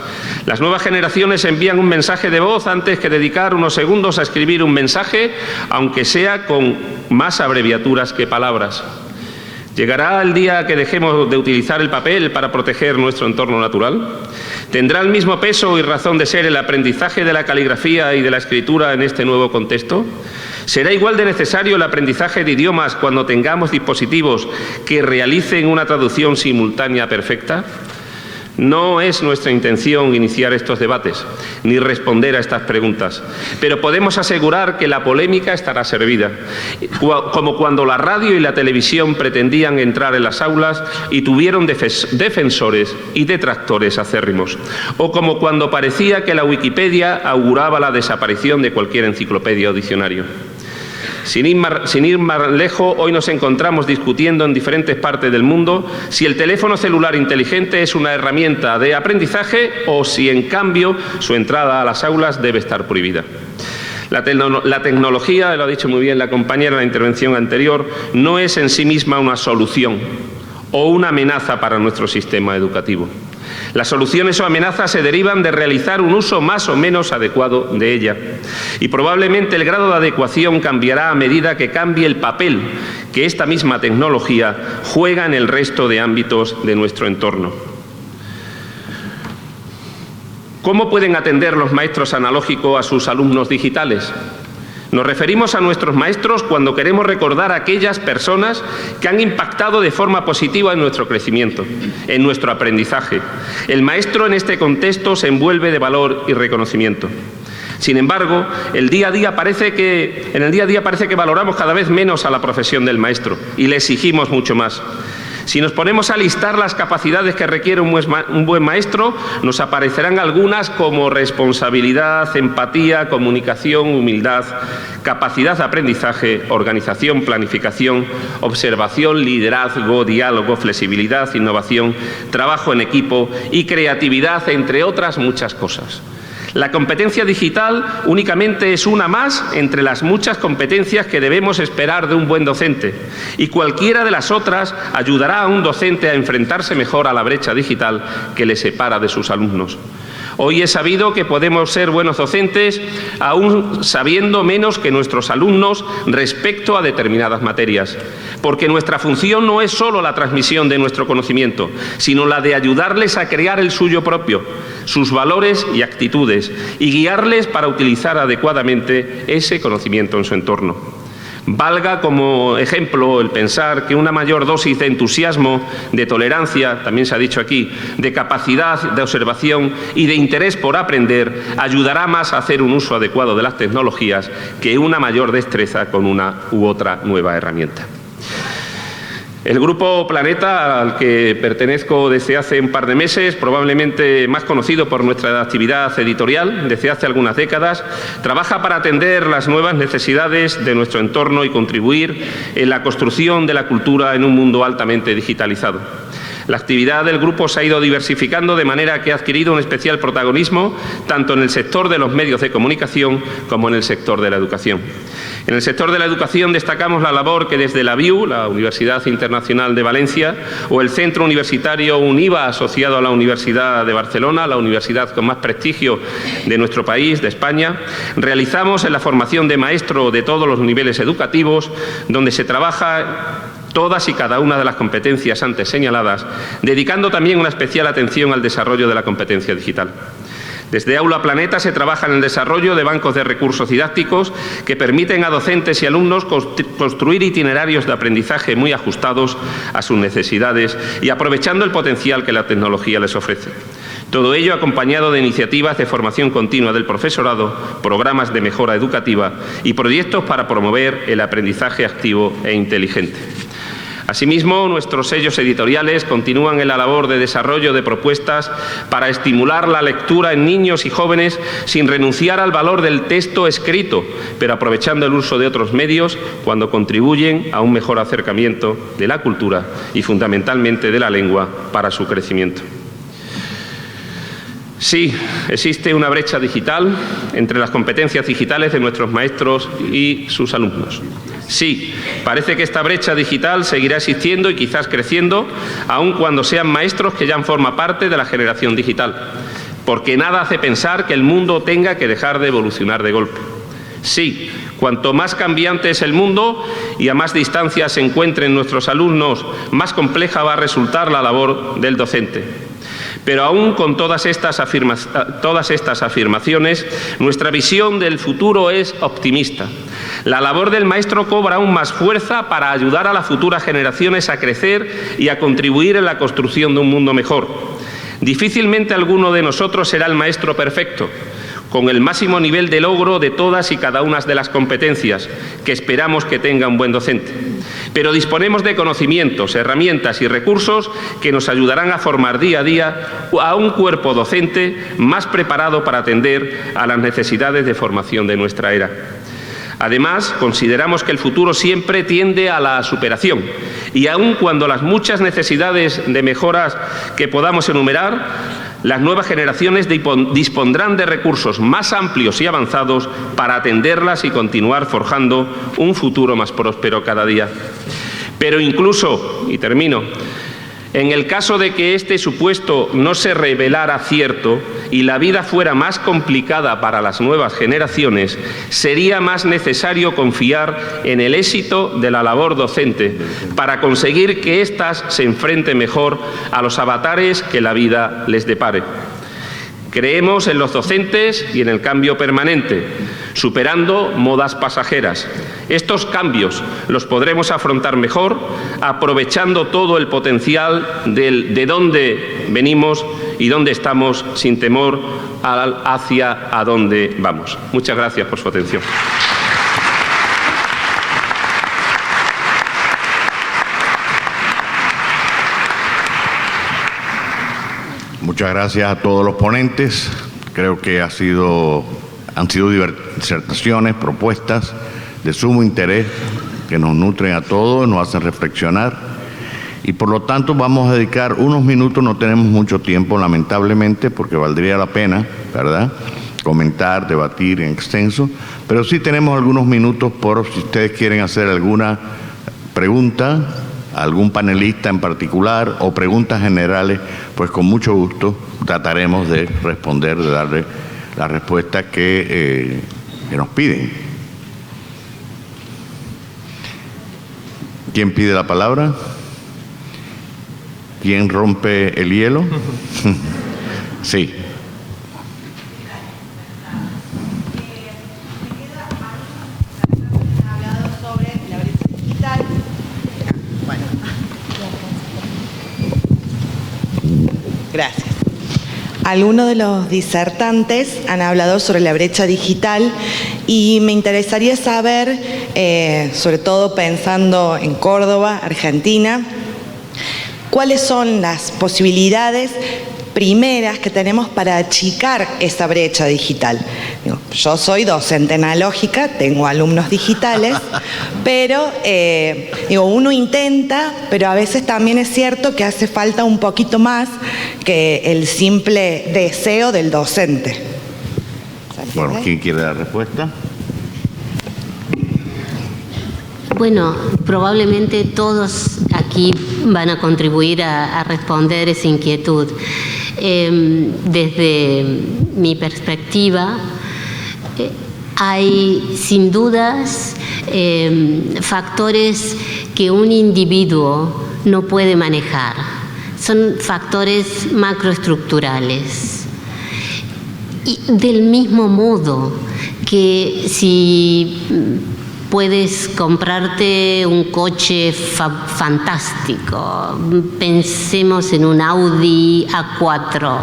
Las nuevas generaciones envían un mensaje de voz antes que dedicar unos segundos a escribir un mensaje, aunque sea con más abreviaturas que palabras. ¿Llegará el día que dejemos de utilizar el papel para proteger nuestro entorno natural? ¿Tendrá el mismo peso y razón de ser el aprendizaje de la caligrafía y de la escritura en este nuevo contexto? ¿Será igual de necesario el aprendizaje de idiomas cuando tengamos dispositivos que realicen una traducción simultánea perfecta? No es nuestra intención iniciar estos debates, ni responder a estas preguntas, pero podemos asegurar que la polémica estará servida, como cuando la radio y la televisión pretendían entrar en las aulas y tuvieron defensores y detractores acérrimos, o como cuando parecía que la Wikipedia auguraba la desaparición de cualquier enciclopedia o diccionario. Sin ir más lejos, hoy nos encontramos discutiendo en diferentes partes del mundo si el teléfono celular inteligente es una herramienta de aprendizaje o si, en cambio, su entrada a las aulas debe estar prohibida. La tecnología, lo ha dicho muy bien la compañera en la intervención anterior, no es en sí misma una solución o una amenaza para nuestro sistema educativo. Las soluciones o amenazas se derivan de realizar un uso más o menos adecuado de ella. Y probablemente el grado de adecuación cambiará a medida que cambie el papel que esta misma tecnología juega en el resto de ámbitos de nuestro entorno. ¿Cómo pueden atender los maestros analógicos a sus alumnos digitales? Nos referimos a nuestros maestros cuando queremos recordar a aquellas personas que han impactado de forma positiva en nuestro crecimiento, en nuestro aprendizaje. El maestro en este contexto se envuelve de valor y reconocimiento. Sin embargo, en el día a día parece que valoramos cada vez menos a la profesión del maestro y le exigimos mucho más. Si nos ponemos a listar las capacidades que requiere un buen maestro, nos aparecerán algunas como responsabilidad, empatía, comunicación, humildad, capacidad de aprendizaje, organización, planificación, observación, liderazgo, diálogo, flexibilidad, innovación, trabajo en equipo y creatividad, entre otras muchas cosas. La competencia digital únicamente es una más entre las muchas competencias que debemos esperar de un buen docente, y cualquiera de las otras ayudará a un docente a enfrentarse mejor a la brecha digital que le separa de sus alumnos. Hoy es sabido que podemos ser buenos docentes aún sabiendo menos que nuestros alumnos respecto a determinadas materias, porque nuestra función no es solo la transmisión de nuestro conocimiento, sino la de ayudarles a crear el suyo propio, sus valores y actitudes, y guiarles para utilizar adecuadamente ese conocimiento en su entorno. Valga como ejemplo el pensar que una mayor dosis de entusiasmo, de tolerancia, también se ha dicho aquí, de capacidad de observación y de interés por aprender ayudará más a hacer un uso adecuado de las tecnologías que una mayor destreza con una u otra nueva herramienta. El Grupo Planeta, al que pertenezco desde hace un par de meses, probablemente más conocido por nuestra actividad editorial desde hace algunas décadas, trabaja para atender las nuevas necesidades de nuestro entorno y contribuir en la construcción de la cultura en un mundo altamente digitalizado. La actividad del grupo se ha ido diversificando de manera que ha adquirido un especial protagonismo tanto en el sector de los medios de comunicación como en el sector de la educación. En el sector de la educación destacamos la labor que desde la BIU, la Universidad Internacional de Valencia, o el Centro Universitario UNIVA, asociado a la Universidad de Barcelona, la universidad con más prestigio de nuestro país, de España, realizamos en la formación de maestro de todos los niveles educativos, donde se trabaja todas y cada una de las competencias antes señaladas, dedicando también una especial atención al desarrollo de la competencia digital. Desde Aula Planeta se trabaja en el desarrollo de bancos de recursos didácticos que permiten a docentes y alumnos construir itinerarios de aprendizaje muy ajustados a sus necesidades y aprovechando el potencial que la tecnología les ofrece. Todo ello acompañado de iniciativas de formación continua del profesorado, programas de mejora educativa y proyectos para promover el aprendizaje activo e inteligente. Asimismo, nuestros sellos editoriales continúan en la labor de desarrollo de propuestas para estimular la lectura en niños y jóvenes sin renunciar al valor del texto escrito, pero aprovechando el uso de otros medios cuando contribuyen a un mejor acercamiento de la cultura y fundamentalmente de la lengua para su crecimiento. Sí, existe una brecha digital entre las competencias digitales de nuestros maestros y sus alumnos. Sí, parece que esta brecha digital seguirá existiendo y quizás creciendo, aun cuando sean maestros que ya forman parte de la generación digital, porque nada hace pensar que el mundo tenga que dejar de evolucionar de golpe. Sí, cuanto más cambiante es el mundo y a más distancia se encuentren nuestros alumnos, más compleja va a resultar la labor del docente. Pero aún con todas estas afirmaciones, nuestra visión del futuro es optimista. La labor del maestro cobra aún más fuerza para ayudar a las futuras generaciones a crecer y a contribuir en la construcción de un mundo mejor. Difícilmente alguno de nosotros será el maestro perfecto, con el máximo nivel de logro de todas y cada una de las competencias que esperamos que tenga un buen docente. Pero disponemos de conocimientos, herramientas y recursos que nos ayudarán a formar día a día a un cuerpo docente más preparado para atender a las necesidades de formación de nuestra era. Además, consideramos que el futuro siempre tiende a la superación y aun cuando las muchas necesidades de mejoras que podamos enumerar, las nuevas generaciones dispondrán de recursos más amplios y avanzados para atenderlas y continuar forjando un futuro más próspero cada día. Pero incluso, y termino, en el caso de que este supuesto no se revelara cierto y la vida fuera más complicada para las nuevas generaciones, sería más necesario confiar en el éxito de la labor docente para conseguir que éstas se enfrenten mejor a los avatares que la vida les depare. Creemos en los docentes y en el cambio permanente, superando modas pasajeras. Estos cambios los podremos afrontar mejor aprovechando todo el potencial de dónde venimos y dónde estamos sin temor hacia a dónde vamos. Muchas gracias por su atención. Muchas gracias a todos los ponentes. Creo que han sido disertaciones, propuestas de sumo interés que nos nutren a todos, nos hacen reflexionar y por lo tanto vamos a dedicar unos minutos, no tenemos mucho tiempo lamentablemente porque valdría la pena, ¿verdad?, comentar, debatir en extenso, pero sí tenemos algunos minutos por si ustedes quieren hacer alguna pregunta a algún panelista en particular o preguntas generales, pues con mucho gusto trataremos de responder, de darle la respuesta que nos piden. ¿Quién pide la palabra? ¿Quién rompe el hielo? Sí. Gracias. Algunos de los disertantes han hablado sobre la brecha digital y me interesaría saber, sobre todo pensando en Córdoba, Argentina, cuáles son las posibilidades primeras que tenemos para achicar esa brecha digital. Yo soy docente analógica, tengo alumnos digitales, pero uno intenta, pero a veces también es cierto que hace falta un poquito más que el simple deseo del docente. Bueno, ¿quién quiere la respuesta? Bueno, probablemente todos aquí van a contribuir a responder esa inquietud. Desde mi perspectiva, hay sin dudas factores que un individuo no puede manejar. Son factores macroestructurales. Y del mismo modo que si puedes comprarte un coche fantástico, pensemos en un Audi A4,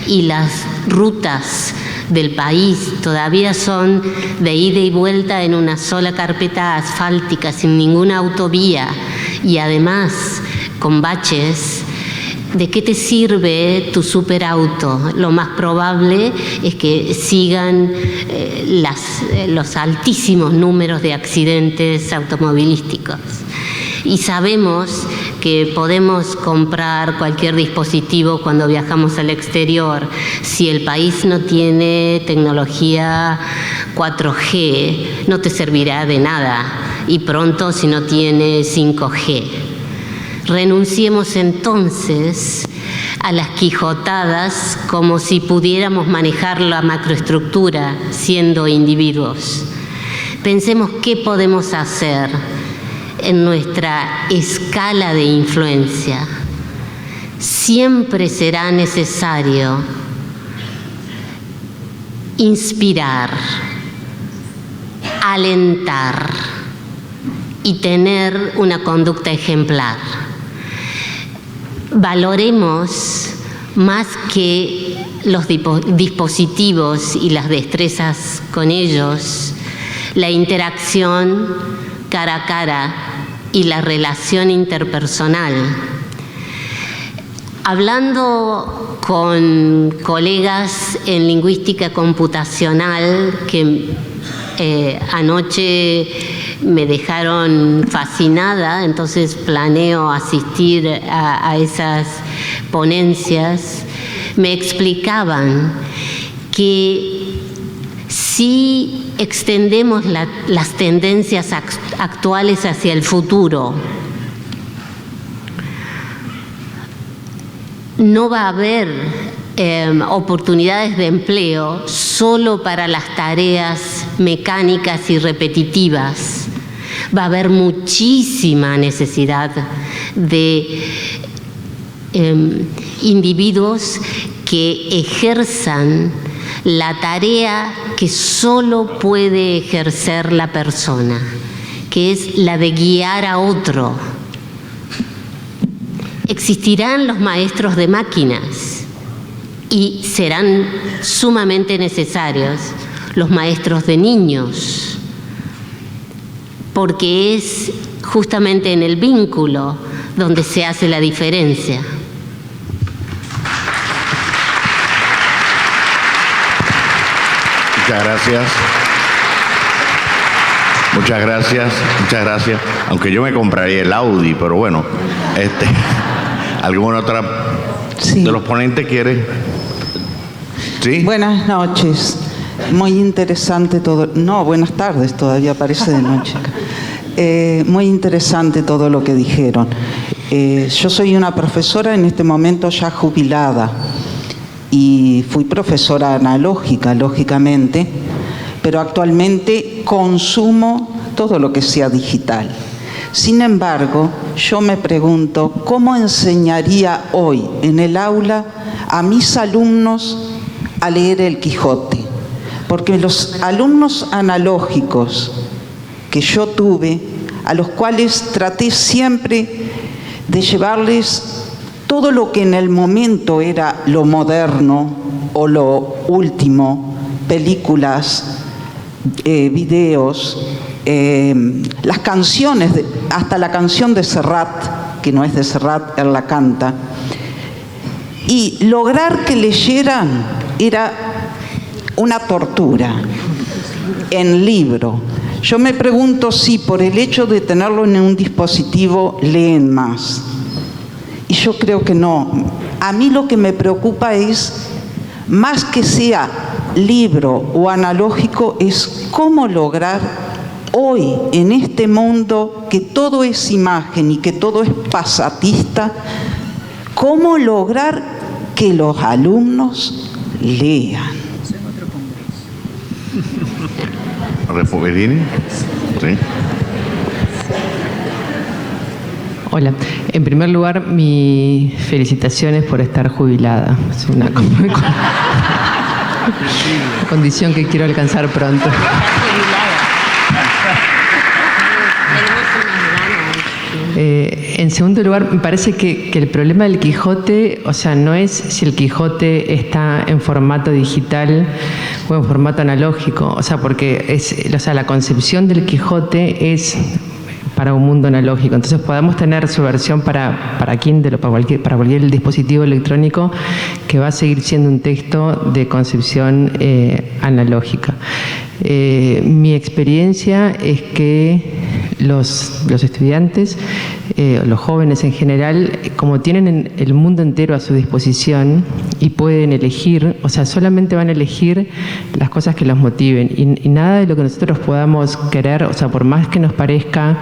y las rutas del país todavía son de ida y vuelta en una sola carpeta asfáltica, sin ninguna autovía, y además con baches. ¿De qué te sirve tu superauto? Lo más probable es que sigan los altísimos números de accidentes automovilísticos. Y sabemos que podemos comprar cualquier dispositivo cuando viajamos al exterior. Si el país no tiene tecnología 4G, no te servirá de nada. Y pronto si no tiene 5G. Renunciemos entonces a las quijotadas como si pudiéramos manejar la macroestructura siendo individuos. Pensemos qué podemos hacer en nuestra escala de influencia. Siempre será necesario inspirar, alentar y tener una conducta ejemplar. Valoremos más que los dispositivos y las destrezas con ellos, la interacción cara a cara y la relación interpersonal. Hablando con colegas en lingüística computacional que anoche me dejaron fascinada, entonces planeo asistir a esas ponencias, me explicaban que si extendemos las tendencias actuales hacia el futuro, no va a haber oportunidades de empleo solo para las tareas mecánicas y repetitivas. Va a haber muchísima necesidad de individuos que ejerzan la tarea que solo puede ejercer la persona, que es la de guiar a otro. Existirán los maestros de máquinas y serán sumamente necesarios los maestros de niños, porque es justamente en el vínculo donde se hace la diferencia. Muchas gracias. Muchas gracias, muchas gracias. Aunque yo me compraría el Audi, pero bueno, ¿alguna otra de los ponentes quiere? ¿Sí? Buenas noches. Muy interesante todo. No, buenas tardes, todavía parece de noche. Muy interesante todo lo que dijeron. Yo soy una profesora en este momento ya jubilada y fui profesora analógica, lógicamente, pero actualmente consumo todo lo que sea digital. Sin embargo, yo me pregunto, ¿cómo enseñaría hoy en el aula a mis alumnos a leer el Quijote? Porque los alumnos analógicos que yo tuve, a los cuales traté siempre de llevarles todo lo que en el momento era lo moderno o lo último, películas, videos, las canciones, hasta la canción de Serrat, que no es de Serrat, él la canta, y lograr que leyeran era una tortura en libro. Yo me pregunto si por el hecho de tenerlo en un dispositivo leen más. Y yo creo que no. A mí lo que me preocupa es, más que sea libro o analógico, es cómo lograr hoy, en este mundo que todo es imagen y que todo es pasatista, cómo lograr que los alumnos lean. ¿Repoverini? Sí. Hola. En primer lugar, mis felicitaciones por estar jubilada. Es una condición que quiero alcanzar pronto. En segundo lugar, me parece que el problema del Quijote, o sea, no es si el Quijote está en formato digital o en formato analógico, o sea, porque la concepción del Quijote es para un mundo analógico. Entonces podemos tener su versión para Kindle o para cualquier dispositivo electrónico que va a seguir siendo un texto de concepción analógica. Mi experiencia es que los estudiantes, los jóvenes en general, como tienen el mundo entero a su disposición y pueden elegir, o sea, solamente van a elegir las cosas que los motiven y nada de lo que nosotros podamos querer, o sea, por más que nos parezca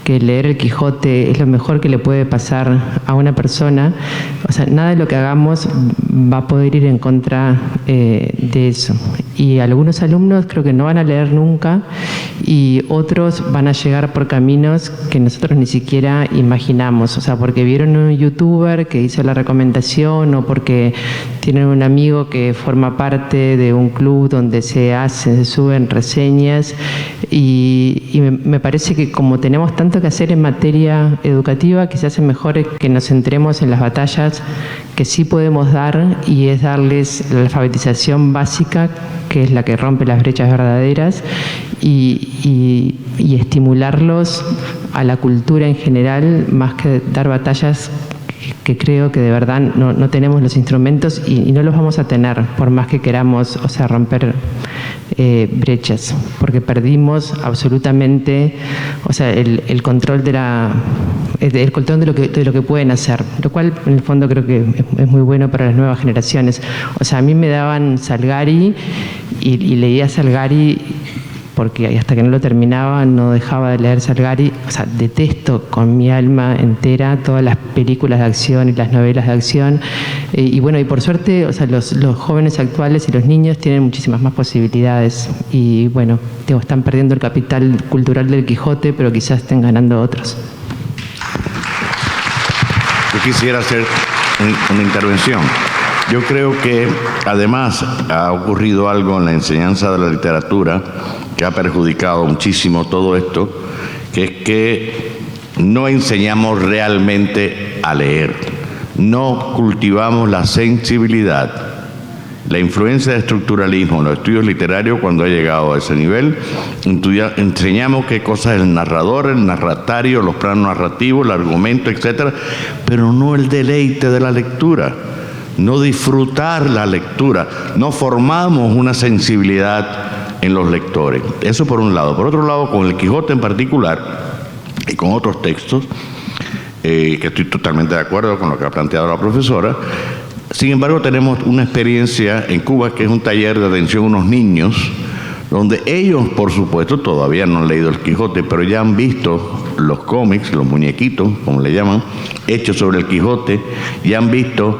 que leer el Quijote es lo mejor que le puede pasar a una persona, o sea, nada de lo que hagamos va a poder ir en contra de eso. Y algunos alumnos creo que no van a leer nunca y otros van a llegar por caminos que nosotros ni siquiera imaginamos, o sea, porque vieron un youtuber que hizo la recomendación o porque tienen un amigo que forma parte de un club donde se suben reseñas y me parece que como tenemos tanto que hacer en materia educativa, quizás es mejor que nos centremos en las batallas que sí podemos dar y es darles la alfabetización básica, que es la que rompe las brechas verdaderas, y estimularlos a la cultura en general, más que dar batallas que creo que de verdad no tenemos los instrumentos y no los vamos a tener por más que queramos, o sea, romper brechas, porque perdimos absolutamente, o sea, el control el control de lo que pueden hacer, lo cual en el fondo creo que es muy bueno para las nuevas generaciones. O sea, a mí me daban Salgari y leía Salgari porque hasta que no lo terminaba no dejaba de leer Salgari. O sea, detesto con mi alma entera todas las películas de acción y las novelas de acción. Y bueno, y por suerte, o sea, los jóvenes actuales y los niños tienen muchísimas más posibilidades. Y bueno, están perdiendo el capital cultural del Quijote, pero quizás estén ganando otros. Yo quisiera hacer una intervención. Yo creo que además ha ocurrido algo en la enseñanza de la literatura que ha perjudicado muchísimo todo esto, que es que no enseñamos realmente a leer, no cultivamos la sensibilidad. La influencia del estructuralismo en los estudios literarios, cuando ha llegado a ese nivel, enseñamos qué cosa es el narrador, el narratario, los planos narrativos, el argumento, etcétera, pero no el deleite de la lectura, no disfrutar la lectura, no formamos una sensibilidad en los lectores. Eso por un lado. Por otro lado, con el Quijote en particular y con otros textos, que estoy totalmente de acuerdo con lo que ha planteado la profesora, Sin embargo, tenemos una experiencia en Cuba que es un taller de atención a unos niños, donde ellos, por supuesto, todavía no han leído el Quijote, pero ya han visto los cómics, los muñequitos, como le llaman, hechos sobre el Quijote, ya han visto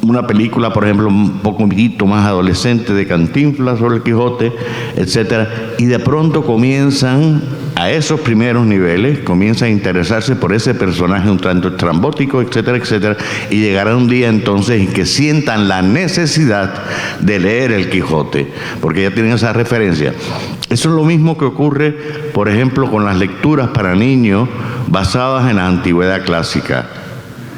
una película, por ejemplo, un poquito más adolescente de Cantinflas sobre el Quijote, etcétera, y de pronto comienzan, a esos primeros niveles, comienzan a interesarse por ese personaje un tanto estrambótico, etcétera, etcétera, y llegará un día entonces en que sientan la necesidad de leer el Quijote, porque ya tienen esa referencia. Eso es lo mismo que ocurre, por ejemplo, con las lecturas para niños basadas en la antigüedad clásica,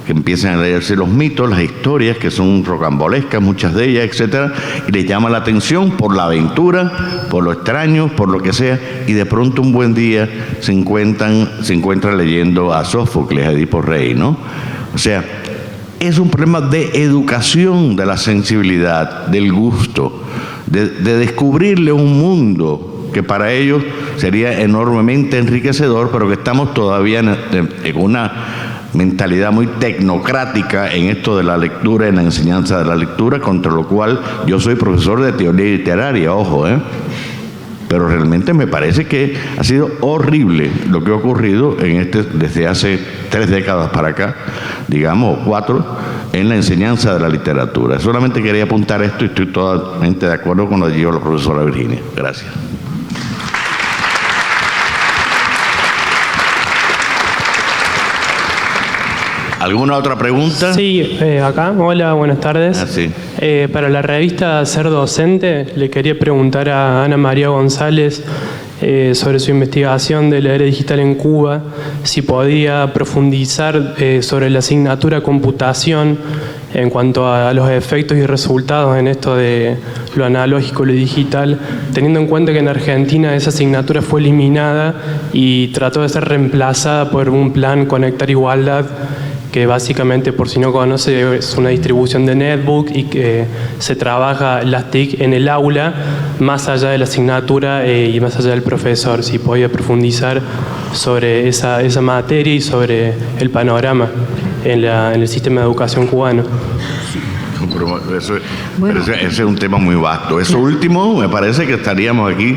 que empiezan a leerse los mitos, las historias, que son rocambolescas, muchas de ellas, etcétera, y les llama la atención por la aventura, por lo extraño, por lo que sea, y de pronto un buen día se encuentran leyendo a Sófocles, a Edipo Rey, ¿no? O sea, es un problema de educación de la sensibilidad, del gusto, de descubrirle un mundo que para ellos sería enormemente enriquecedor, pero que estamos todavía en una mentalidad muy tecnocrática en esto de la lectura, en la enseñanza de la lectura, contra lo cual yo soy profesor de teoría literaria, ojo, pero realmente me parece que ha sido horrible lo que ha ocurrido desde hace 3 décadas para acá, digamos, 4, en la enseñanza de la literatura. Solamente quería apuntar esto y estoy totalmente de acuerdo con lo que dijo la profesora Virginia. Gracias. ¿Alguna otra pregunta? Sí, acá. Hola, buenas tardes. Sí. Para la revista Ser Docente, le quería preguntar a Ana María González sobre su investigación de la era digital en Cuba, si podía profundizar sobre la asignatura computación en cuanto a los efectos y resultados en esto de lo analógico y lo digital, teniendo en cuenta que en Argentina esa asignatura fue eliminada y trató de ser reemplazada por un plan Conectar Igualdad, que básicamente, por si no conoce, es una distribución de netbook y que se trabaja las TIC en el aula, más allá de la asignatura y más allá del profesor. Si podía profundizar sobre esa materia y sobre el panorama en el sistema de educación cubano. Ese es un tema muy vasto. Eso último, me parece que estaríamos aquí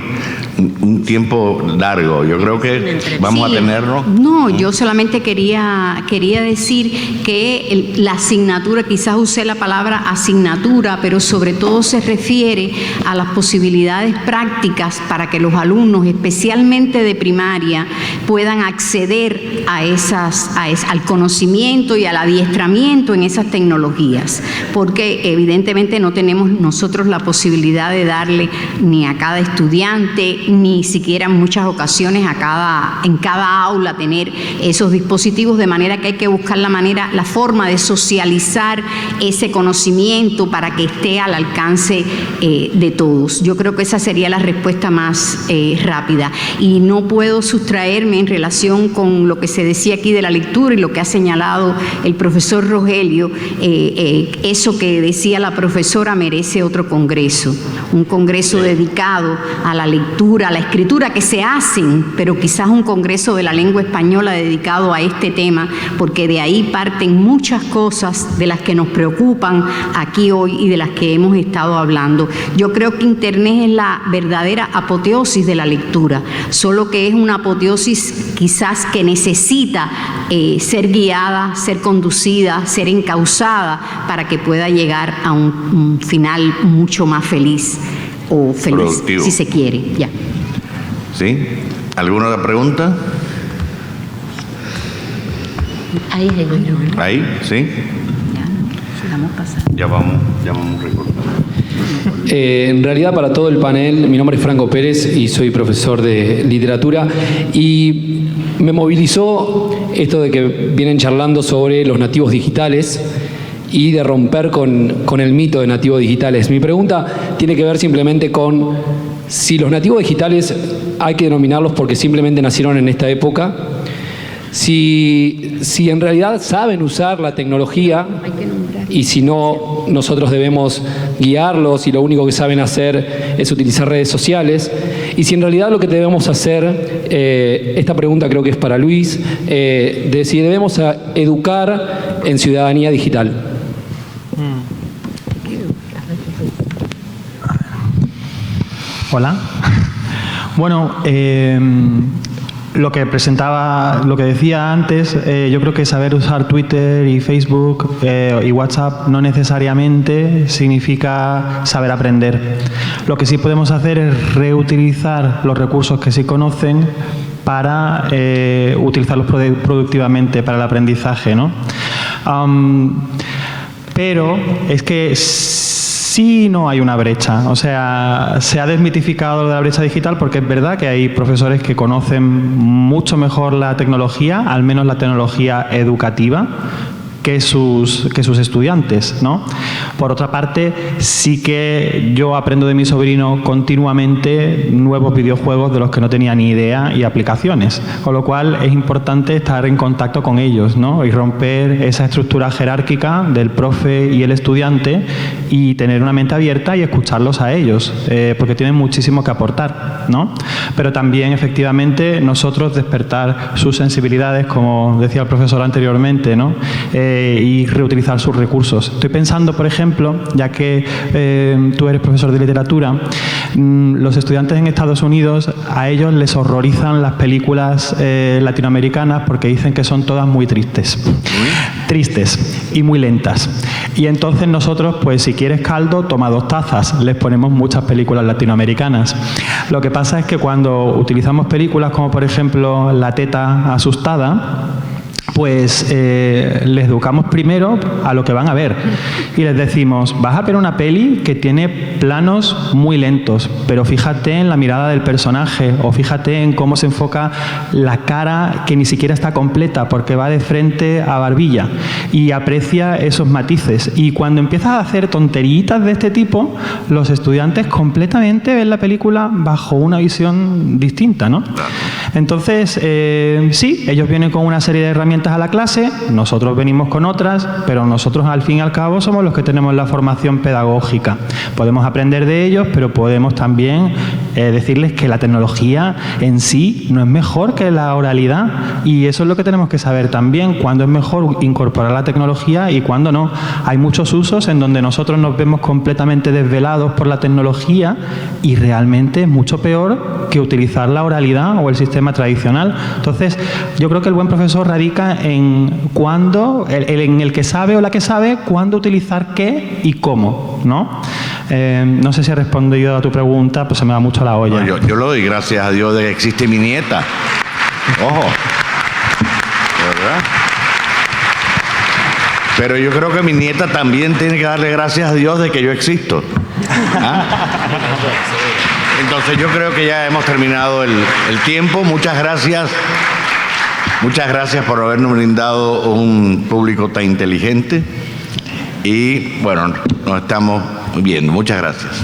un tiempo largo. Yo creo que vamos a tenerlo. No, yo solamente quería decir que la asignatura, quizás usé la palabra asignatura, pero sobre todo se refiere a las posibilidades prácticas para que los alumnos, especialmente de primaria, puedan acceder al conocimiento y al adiestramiento en esas tecnologías, porque evidentemente no tenemos nosotros la posibilidad de darle ni a cada estudiante, ni siquiera en muchas ocasiones en cada aula tener esos dispositivos, de manera que hay que buscar la forma de socializar ese conocimiento para que esté al alcance de todos. Yo creo que esa sería la respuesta más rápida. Y no puedo sustraerme en relación con lo que se decía aquí de la lectura y lo que ha señalado el profesor Rogelio. Eso que decía la profesora merece otro congreso, un congreso dedicado a la lectura, a la escritura, que se hacen, pero quizás un congreso de la lengua española dedicado a este tema, porque de ahí parten muchas cosas de las que nos preocupan aquí hoy y de las que hemos estado hablando. Yo creo que Internet es la verdadera apoteosis de la lectura, solo que es una apoteosis quizás que necesita ser guiada, ser conducida, ser encauzada para que pueda llegar a un final mucho más feliz, o feliz, productivo, si se quiere. Ya. ¿Sí? ¿Alguna otra pregunta? Ahí, sí. Ya vamos recordando. En realidad, para todo el panel, mi nombre es Franco Pérez y soy profesor de literatura, y me movilizó esto de que vienen charlando sobre los nativos digitales y de romper con el mito de nativos digitales. Mi pregunta tiene que ver simplemente con si los nativos digitales hay que denominarlos porque simplemente nacieron en esta época, si en realidad saben usar la tecnología y si no, nosotros debemos guiarlos y lo único que saben hacer es utilizar redes sociales, y si en realidad lo que debemos hacer, esta pregunta creo que es para Luis, de si debemos educar en ciudadanía digital. Hola. Bueno, lo que decía antes, yo creo que saber usar Twitter y Facebook y WhatsApp no necesariamente significa saber aprender. Lo que sí podemos hacer es reutilizar los recursos que sí conocen para utilizarlos productivamente para el aprendizaje, ¿no? Pero es que sí no hay una brecha. O sea, se ha desmitificado la brecha digital porque es verdad que hay profesores que conocen mucho mejor la tecnología, al menos la tecnología educativa, que sus estudiantes, ¿no? Por otra parte, sí que yo aprendo de mi sobrino continuamente nuevos videojuegos de los que no tenía ni idea y aplicaciones, con lo cual es importante estar en contacto con ellos, ¿no? Y romper esa estructura jerárquica del profe y el estudiante y tener una mente abierta y escucharlos a ellos, porque tienen muchísimo que aportar, ¿no? Pero también, efectivamente, nosotros despertar sus sensibilidades, como decía el profesor anteriormente, ¿no? Y reutilizar sus recursos. Estoy pensando, por ejemplo, ya que tú eres profesor de literatura, los estudiantes en Estados Unidos, a ellos les horrorizan las películas latinoamericanas porque dicen que son todas muy tristes y muy lentas. Y entonces nosotros, pues si quieres caldo, toma 2 tazas. Les ponemos muchas películas latinoamericanas. Lo que pasa es que cuando utilizamos películas como, por ejemplo, La teta asustada, pues les educamos primero a lo que van a ver y les decimos, vas a ver una peli que tiene planos muy lentos, pero fíjate en la mirada del personaje o fíjate en cómo se enfoca la cara que ni siquiera está completa porque va de frente a barbilla, y aprecia esos matices. Y cuando empiezas a hacer tonteritas de este tipo, los estudiantes completamente ven la película bajo una visión distinta, ¿no? Entonces, sí, ellos vienen con una serie de herramientas a la clase, nosotros venimos con otras, pero nosotros al fin y al cabo somos los que tenemos la formación pedagógica. Podemos aprender de ellos, pero podemos también decirles que la tecnología en sí no es mejor que la oralidad, y eso es lo que tenemos que saber también, cuándo es mejor incorporar la tecnología y cuándo no. Hay muchos usos en donde nosotros nos vemos completamente desvelados por la tecnología y realmente es mucho peor que utilizar la oralidad o el sistema tradicional. Entonces, yo creo que el buen profesor radica en cuándo, en el que sabe o la que sabe, cuándo utilizar qué y cómo, ¿no? No sé si he respondido a tu pregunta, pues se me va mucho la olla. No, yo lo doy gracias a Dios de que existe mi nieta. Ojo. ¿Verdad? Pero yo creo que mi nieta también tiene que darle gracias a Dios de que yo existo. ¿Ah? Entonces yo creo que ya hemos terminado el tiempo. Muchas gracias. Muchas gracias por habernos brindado un público tan inteligente. Y bueno, nos estamos viendo. Muchas gracias.